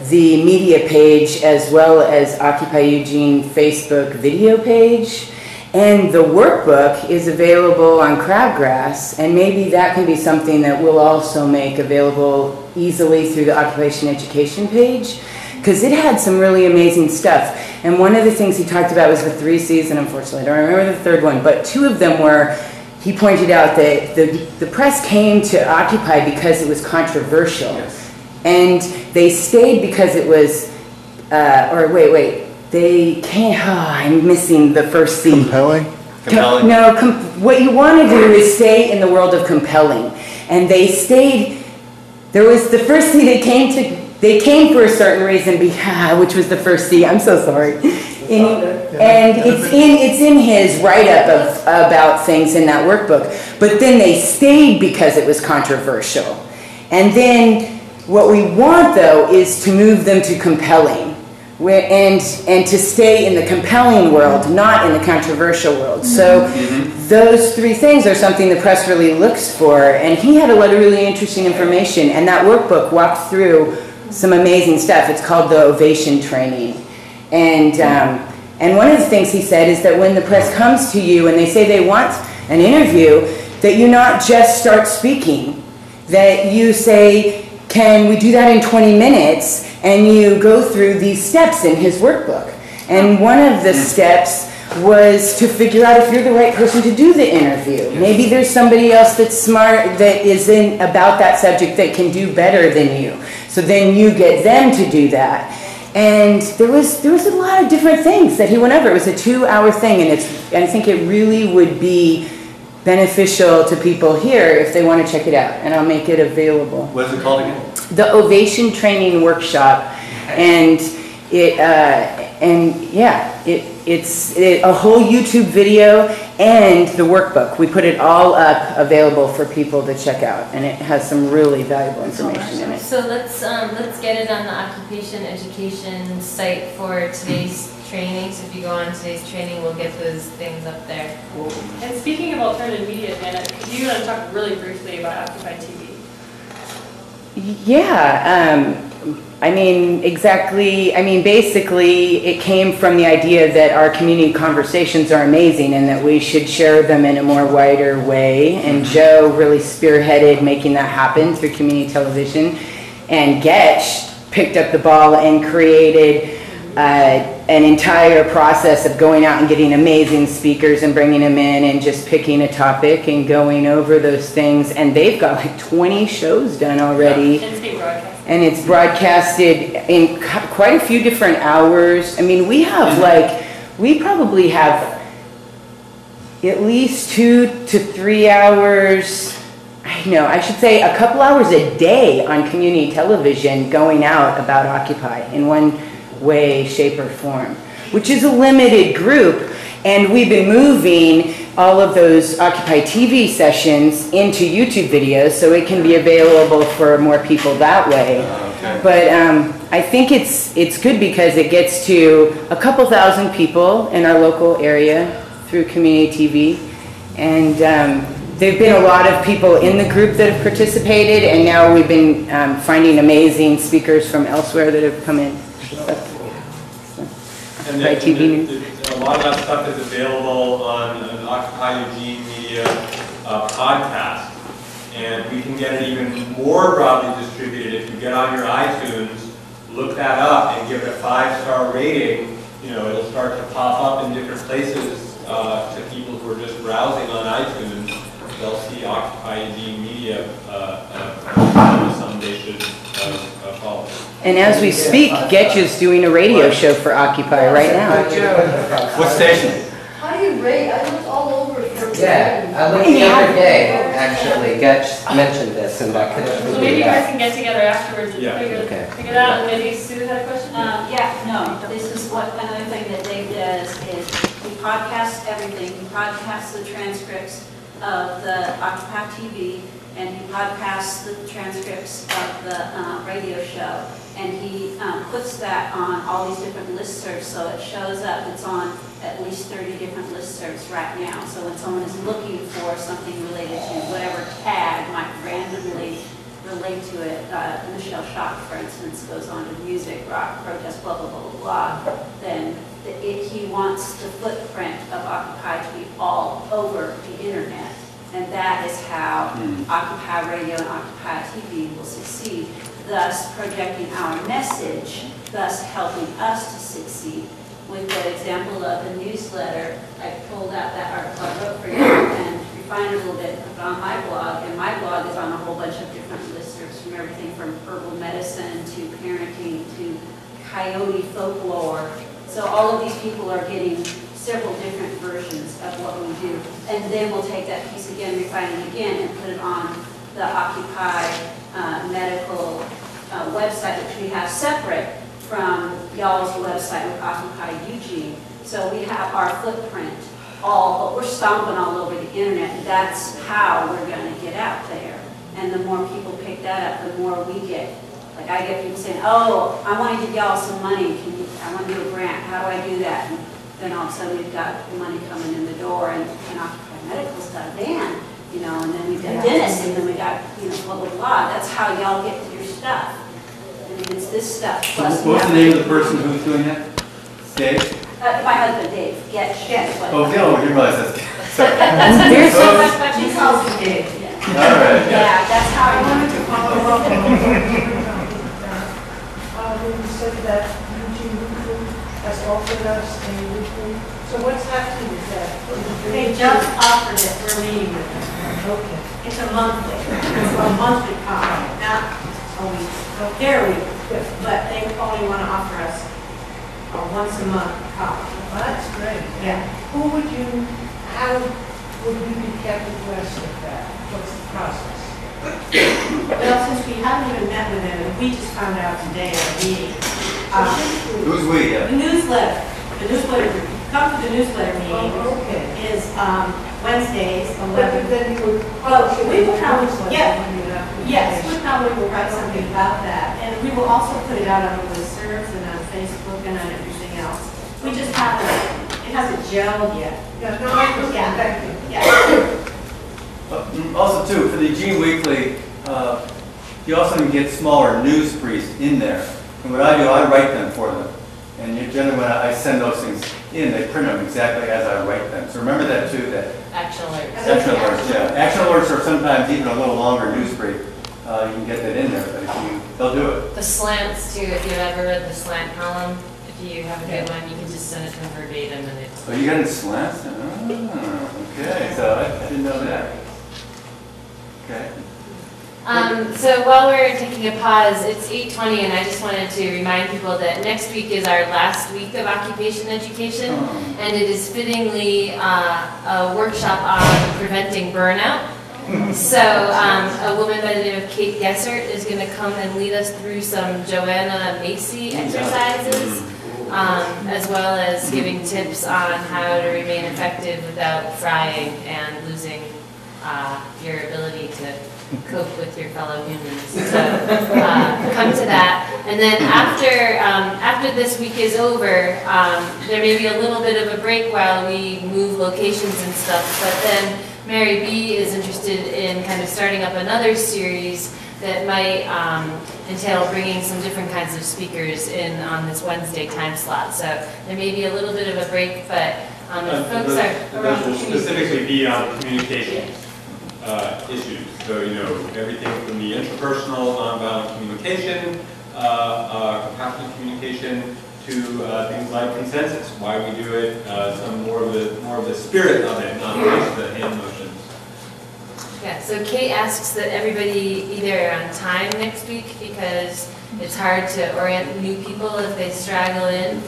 the media page as well as Occupy Eugene Facebook video page. And the workbook is available on Crabgrass, and maybe that can be something that we'll also make available easily through the Occupation Education page, because it had some really amazing stuff. And one of the things he talked about was the 3 C's, and unfortunately I don't remember the third one, but 2 of them were, he pointed out that the press came to Occupy because it was controversial. Yes. And they stayed because it was, they came, I'm missing the first C. Compelling? What you want to do is stay in the world of compelling. And they stayed, there was the first C they came for a certain reason, which was the first C, I'm so sorry. And it's in his write-up about things in that workbook. But then they stayed because it was controversial. And then what we want, though, is to move them to compelling. And to stay in the compelling world, not in the controversial world. So those 3 things are something the press really looks for. And he had a lot of really interesting information. And that workbook walked through some amazing stuff. It's called the Ovation Training. And one of the things he said is that when the press comes to you and they say they want an interview, that you not just start speaking. That you say, can we do that in 20 minutes? And you go through these steps in his workbook. And one of the steps was to figure out if you're the right person to do the interview. Maybe there's somebody else that's smart, that is about that subject, that can do better than you. So then you get them to do that. And there was a lot of different things that he went over. It was a 2-hour thing, and I think it really would be beneficial to people here if they want to check it out. And I'll make it available. What is it called again? The Ovation Training Workshop, and it's a whole YouTube video and the workbook. We put it all up available for people to check out, and it has some really valuable information in it. So let's get it on the Occupation Education site for today's training. So if you go on today's training, we'll get those things up there. And speaking of alternative media, Janet, could you talk really briefly about Occupy TV? Yeah, Basically, it came from the idea that our community conversations are amazing and that we should share them in a more wider way. And Joe really spearheaded making that happen through community television. And Getch picked up the ball and created an entire process of going out and getting amazing speakers and bringing them in and just picking a topic and going over those things. And they've got like 20 shows done already. And it's being broadcast. And it's broadcasted in quite a few different hours. We probably have at least 2 to 3 hours, I should say a couple hours a day on community television going out about Occupy in one way, shape, or form, which is a limited group. And we've been moving all of those Occupy TV sessions into YouTube videos so it can be available for more people that way. Okay. But I think it's good because it gets to a couple thousand people in our local area through community TV. And there've been a lot of people in the group that have participated, and now we've been finding amazing speakers from elsewhere that have come in. And By TV News. a lot of that stuff is available on an Occupy Eugene Media podcast. And we can get it even more broadly distributed. If you get on your iTunes, look that up and give it a 5-star rating, it'll start to pop up in different places to people who are just browsing on iTunes. They'll see Occupy Eugene Media something they should follow. And as we speak, Getch is doing a radio show for Occupy right now. What station? How do you rate? I looked all over for. Yeah, I looked the other day, actually, Getch mentioned this and that could So maybe you guys can get together afterwards and figure it out, and maybe Sue had a question? This is another thing that Dave does is he podcasts everything. He podcasts the transcripts of the Occupy TV, and he podcasts the transcripts of the radio show. And he puts that on all these different listservs, so it shows up. It's on at least 30 different listservs right now. So when someone is looking for something related to whatever tag might randomly relate to it, Michelle Schock, for instance, goes on to music, rock, protest, blah, blah, blah, blah, blah, then he wants the footprint of Occupy to be all over the internet. And that is how Occupy Radio and Occupy TV will succeed, thus projecting our message, thus helping us to succeed. With the example of the newsletter, I pulled out that article I wrote for you and refined it a little bit on my blog, and my blog is on a whole bunch of different listservs, from everything from herbal medicine to parenting to coyote folklore. So all of these people are getting several different versions of what we do. And then we'll take that piece again, refine it again, and put it on the Occupy medical website, which we have separate from y'all's website with Occupy Eugene. So we have our footprint but we're stomping all over the internet, and that's how we're going to get out there. And the more people pick that up, the more we get. Like I get people saying, oh, I want to give y'all some money. I want to do a grant. How do I do that? And then all of a sudden we've got money coming in the door, and Occupy Medical's got a van, and then we've got dentists, and then we got, blah, blah, blah. That's how y'all get to your stuff. I mean, it's this stuff. Plus What's the name of the person who's doing that? Dave? My husband, Dave. Yes. Oh, no, you realize that's... Sorry. There's so much, but she calls me Dave. Yeah. All right. Yeah, that's how I wanted to follow up on when you said that Eugene Weekly has offered us a weekly. So what's happening with that? They just offered it, we're meeting with them. Okay. It's a monthly copy, not a week, they're weekly, but they only want to offer us a once a month copy. Well, that's great. Yeah. How would we be kept abreast of that? What's the process? Well, since we haven't even met with them, we just found out today at a meeting. Who's we? The newsletter, come to the newsletter meeting is Wednesdays, 11. Then you would. We will probably, yes, we probably will write something about that. And we will also put it out on the listservs and on Facebook and on everything else. We just haven't, it hasn't gelled yet. Yeah, no, I understand. Thank you. Yeah. Also, too, for the Eugene Weekly, you also can get smaller news briefs in there. And what I do, I write them for them. And generally when I send those things in, they print them exactly as I write them. So remember that too, that Action alerts. action alerts, yeah. Action alerts are sometimes even a little longer news brief. You can get that in there, but they'll do it. The slants too, if you've ever read the slant column, if you have a good one, you can just send it to them verbatim and it's. Oh, you got it in slants? Oh, okay, so I didn't know that. Okay. So while we're taking a pause, it's 8:20 and I just wanted to remind people that next week is our last week of occupation education and it is fittingly a workshop on preventing burnout. So a woman by the name of Kate Gessert is going to come and lead us through some Joanna Macy exercises, as well as giving tips on how to remain effective without frying and losing your ability to cope with your fellow humans. So come to that. And then after this week is over, there may be a little bit of a break while we move locations and stuff, but then Mary B is interested in kind of starting up another series that might entail bringing some different kinds of speakers in on this Wednesday time slot. So there may be a little bit of a break, but if folks are around. Those will specifically be on communication issues. So, you know, everything from the interpersonal nonviolent communication, compassionate communication, to things like consensus, why we do it, some more of the spirit of it, not just the hand motions. Yeah, so Kate asks that everybody be there on time next week because it's hard to orient new people if they straggle in.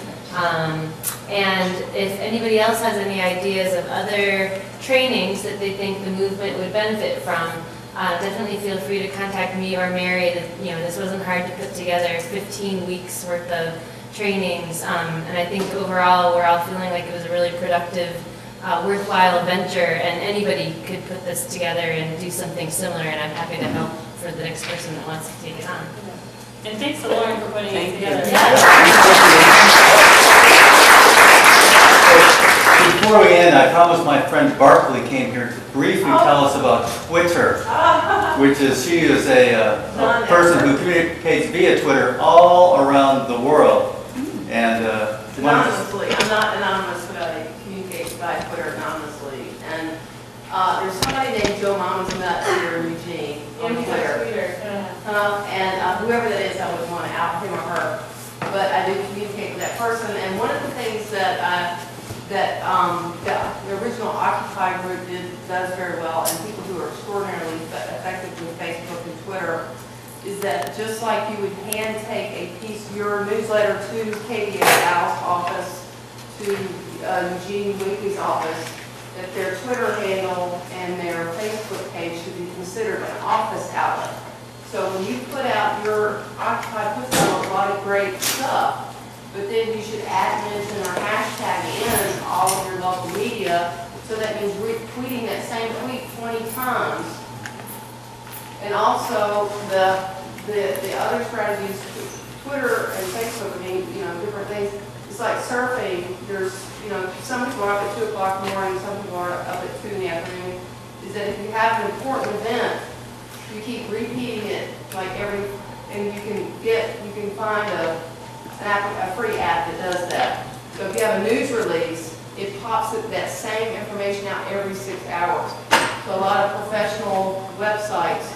And if anybody else has any ideas of other trainings that they think the movement would benefit from, definitely feel free to contact me or Mary. You know, this wasn't hard to put together, 15 weeks worth of trainings, and I think overall we're all feeling like it was a really productive, worthwhile venture, and anybody could put this together and do something similar, and I'm happy to help for the next person that wants to take it on. And thanks to Lauren for putting it together. Before we end, I promised my friend Barkley came here to briefly tell us about Twitter, which is, she is a person who communicates via Twitter all around the world. And anonymously, I'm not anonymous, but I communicate by Twitter anonymously. And there's somebody named Joe Mama's Nuts here in Eugene on Twitter. And whoever that is, I would want to out him or her. But I do communicate with that person. And one of the things that the original Occupy group does very well, and people who are extraordinarily effective with Facebook and Twitter, is that just like you would hand take a piece of your newsletter to Katie Al's office, to Eugene Weekly's office, that their Twitter handle and their Facebook page should be considered an office outlet. So when you put out your Occupy puts out a lot of great stuff, but then you should mention or hashtag in all of your local media, so that means retweeting that same tweet 20 times. And also the other strategies, Twitter and Facebook, I mean, you know, different things. It's like surfing. There's, you know, some people are up at 2 o'clock in the morning, some people are up at 2 in the afternoon. Is that if you have an important event, you keep repeating it like and you can find a free app that does that. So if you have a news release, it pops that same information out every 6 hours. So a lot of professional websites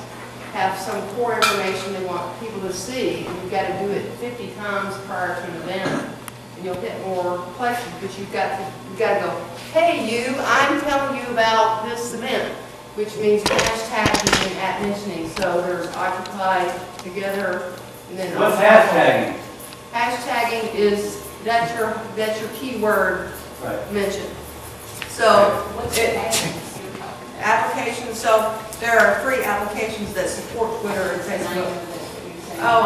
have some core information they want people to see, and you've got to do it 50 times prior to an event, and you'll get more questions. But you've got to go, hey you, I'm telling you about this event, which means hashtagging and mentioning. So there's Occupy together, and then what's hashtagging? Hashtagging is that's your keyword mention. So applications. So there are free applications that support Twitter and Facebook. Oh,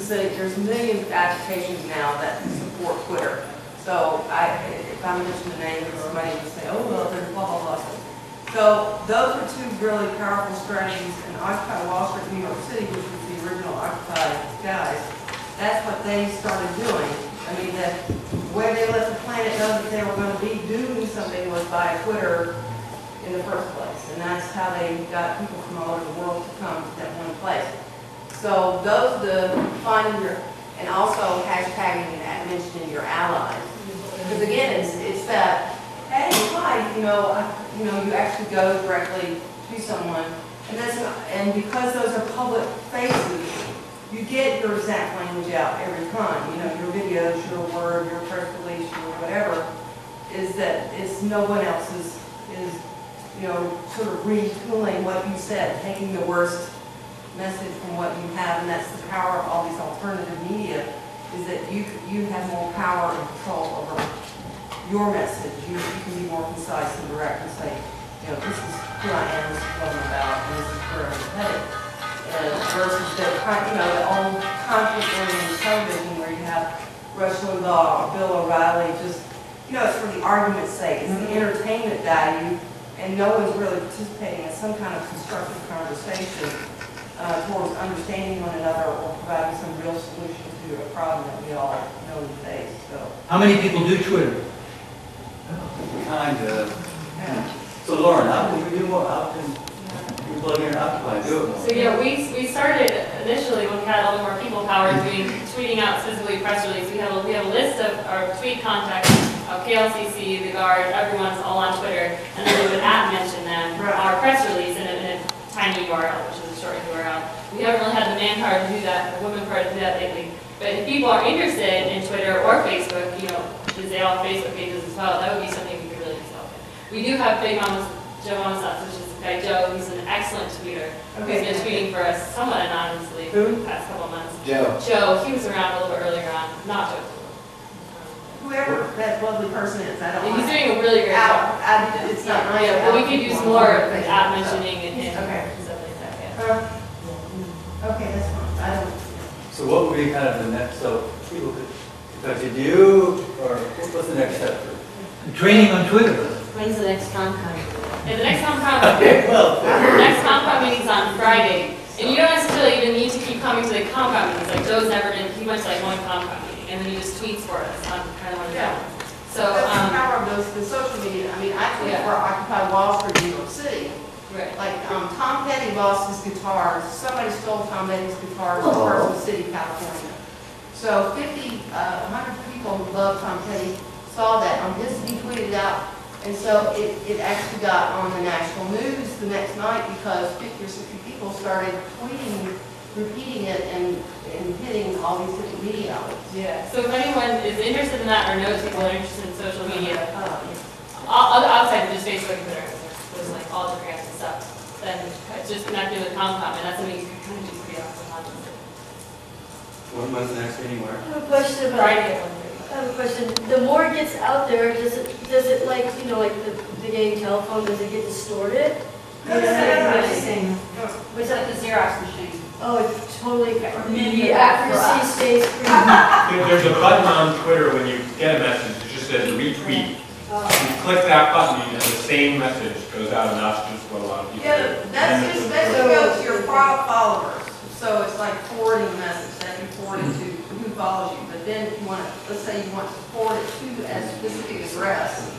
there's millions of applications now that support Twitter. So if I mention the name, somebody will say, oh well, there's blah blah blah. So those are two really powerful strategies. And Occupy Wall Street, New York City, which was the original Occupy guys. That's what they started doing. I mean, the way they let the planet know that they were going to be doing something was by Twitter in the first place. And that's how they got people from all over the world to come to that one place. So those, the finding your, and also hashtagging and mentioning your allies. Because again, it's that, hey, hi, you actually go directly to someone. And that's not, and because those are public faces, you get your exact language out every time. Your videos, your word, your press release, your whatever, is that it's no one else is sort of retooling what you said, taking the worst message from what you have, and that's the power of all these alternative media, is that you have more power and control over your message. You can be more concise and direct and say, this is who I am, this is what I'm about, and this is where I'm headed. Versus the old conflict-oriented television where you have Rush Limbaugh or Bill O'Reilly, just, it's for the argument's sake, it's the entertainment value, and no one's really participating in some kind of constructive conversation towards understanding one another or providing some real solution to a problem that we all know we face. So. How many people do Twitter? Kind of. Yeah. So Lauren, how can we do more? How can people here in Occupy do it more? So yeah, we started initially when we had a little more people power tweeting out specifically press releases. We have a list of our tweet contacts, KLCC, the Guard, everyone's all on Twitter, and then we would mention them, our press release in a tiny URL, which is a short URL. We haven't really had the manpower to do that, the womanpower to do that lately. But if people are interested in Twitter or Facebook, because they all have Facebook pages as well, that would be something we could really excel in. We do have Big Mama's Joe Mama's, which is guy Joe. He's an excellent tweeter. Okay. He's been tweeting for us somewhat anonymously for the past couple of months. Joe. He was around a little bit earlier on. Not Joe. Whoever that lovely person is, I don't know. He's doing a really great job. It's not my but we could use more of the mentioning and okay. stuff like that. Yeah. Okay, that's fine. I don't. So what would be kind of the next, so people could contact you, or what's the next step? Training on Twitter. When's the next ComCon? Yeah, the next ComCon the next ComCon meeting's on Friday. And you don't necessarily even need to keep coming to the ComCon meetings. Like Joe's never been, he went to like one ComCon meeting, and then he just tweets for us on kind of one of them. So that's the power of the social media. I mean, I tweet for Occupy Wall Street, New York City. Right. Like Tom Petty lost his guitars. Somebody stole Tom Petty's guitars in Carson City, California. So 100 people who love Tom Petty saw that on his, he tweeted out, and so it actually got on the national news the next night because 50 or 60 people started tweeting, repeating it, and hitting all these different media outlets. Yeah. So if anyone is interested in that or knows people are interested in social media, outside of just Facebook and Twitter, there's like all different kinds of stuff, then just connecting with ComCom, and that's something you can kind of do pretty often. When's the next meeting, where? I have a question about. Friday. I have a question. The more it gets out there, does it like, like the game telephone, does it get distorted? What's that, the Xerox machine? Oh, it's totally, the accuracy stays pretty. There's a button on Twitter when you get a message, it just says retweet. You click that button and the same message goes out, and that's just what a lot of people do. Yeah, that's just basically goes to your followers. So it's like forwarding the message that you forward it to who follows you. But then if you want to, let's say you want to forward it to a specific address,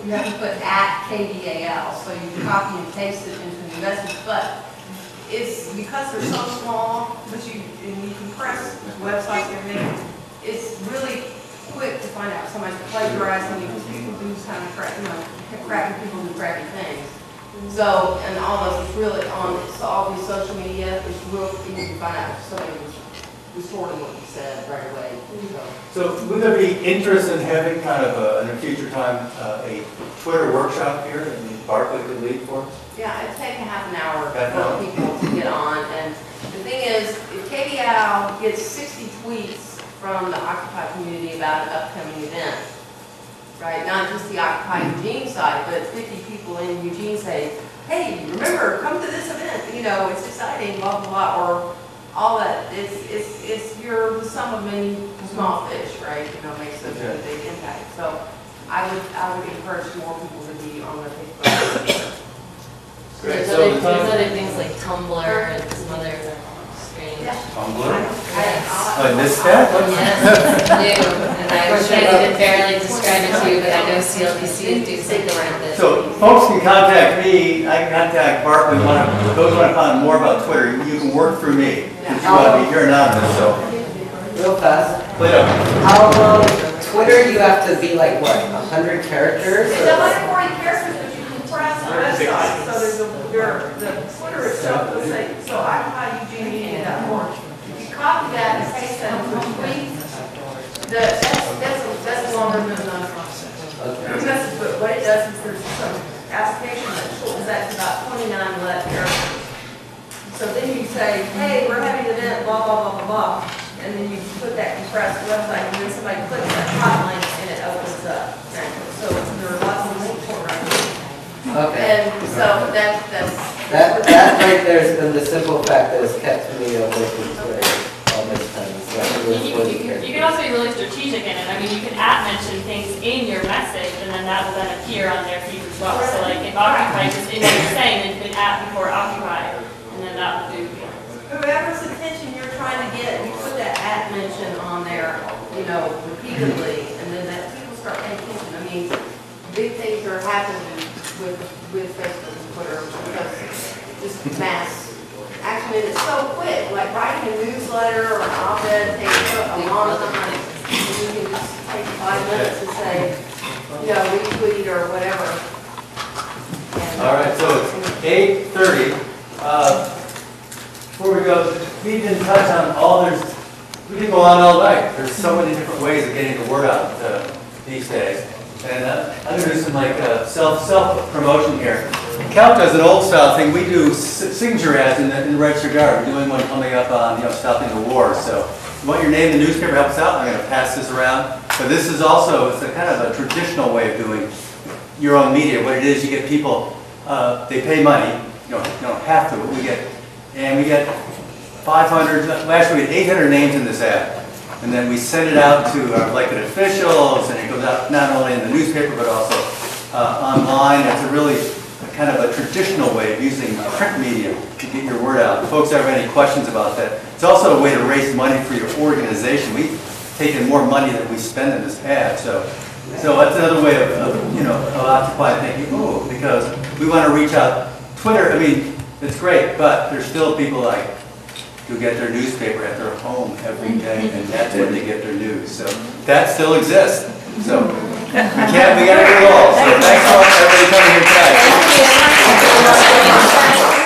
you have to put @KBAL. So you copy and paste it into the message. But it's because they're so small, but you can press websites and everything. It's really quick to find out if somebody's plagiarizing you because people do kind of crappy people do crappy things. So, and all those is really on, so all these social media, it's real easy to find out if somebody was distorting what you said right away. So would there be interest in having kind of in a future time a Twitter workshop here that Barclay could lead for us? Yeah, it'd take a half an hour for people to get on. And the thing is, if KBL gets 60 tweets from the Occupy community about an upcoming event, right? Not just the Occupy Eugene side, but 50 people in Eugene say, hey, remember, come to this event, it's exciting, blah, blah, blah, or all that. You're the sum of many small fish, right? Makes a big impact. So I would encourage more people to be on the Facebook. There's other things like Tumblr and some other strange. Tumblr? Yes. This guy? Yes, new. I can't even barely describe it to you, but I know CLBC is doing something around this. So folks can contact me, I can contact Bart, those want to find more about Twitter, you can work through me. If you want to be here anonymous, so. Real fast. Plato. How long, Twitter, you have to be like, what, 100 characters? It's 140 characters, but you can press the website, so there's the Twitter itself will say, so occupyeugenemedia.org. If you copy that and paste that into a tweet, that's longer than because what it does is there's some application that pulls that to about 29 characters. So then you say, hey, we're having an event, blah, blah, blah, blah, blah. And then you put that compressed website, and then somebody clicks that hot link, and it opens up. So there are lots of links for it. Okay. And so that's That right there has been the simple fact that has kept me away from Twitter all this time. You can also be really strategic in it. I mean, you can mention things in your message, and then that will then appear on their feed as well. So like if Occupy is in what you're saying, then you can before Occupy, and then that will do. Whoever's attention you're trying to get, you put that mention on there, repeatedly, and then that people start paying attention. I mean, big things are happening with Facebook and Twitter because just mass action, and it's so quick. Like writing a newsletter or an op-ed takes a long time, and you can just take 5 minutes and say, retweet or whatever. All right, so it's 8:30. Before we go, we didn't touch on we can go on all night. There's so many different ways of getting the word out these days. And I'm going to do some self-promotion here. Cal does an old style thing. We do signature ads in the Register Guard. We're doing one coming up on stopping the war. So you want your name in the newspaper, help us out. I'm going to pass this around. But this is also, it's a kind of a traditional way of doing your own media. What it is, you get people, they pay money. You don't have to, but we get 500, last week we had 800 names in this ad. And then we send it out to our elected officials, and it goes out not only in the newspaper, but also online. It's a really kind of a traditional way of using print media to get your word out. If folks have any questions about that, it's also a way to raise money for your organization. We've taken more money than we spend in this ad, so that's another way of Occupy thinking, because we want to reach out. Twitter, I mean, it's great, but there's still people who get their newspaper at their home every day, and that's where they get their news. So that still exists. So we got to do it all. So thanks for everybody coming here tonight.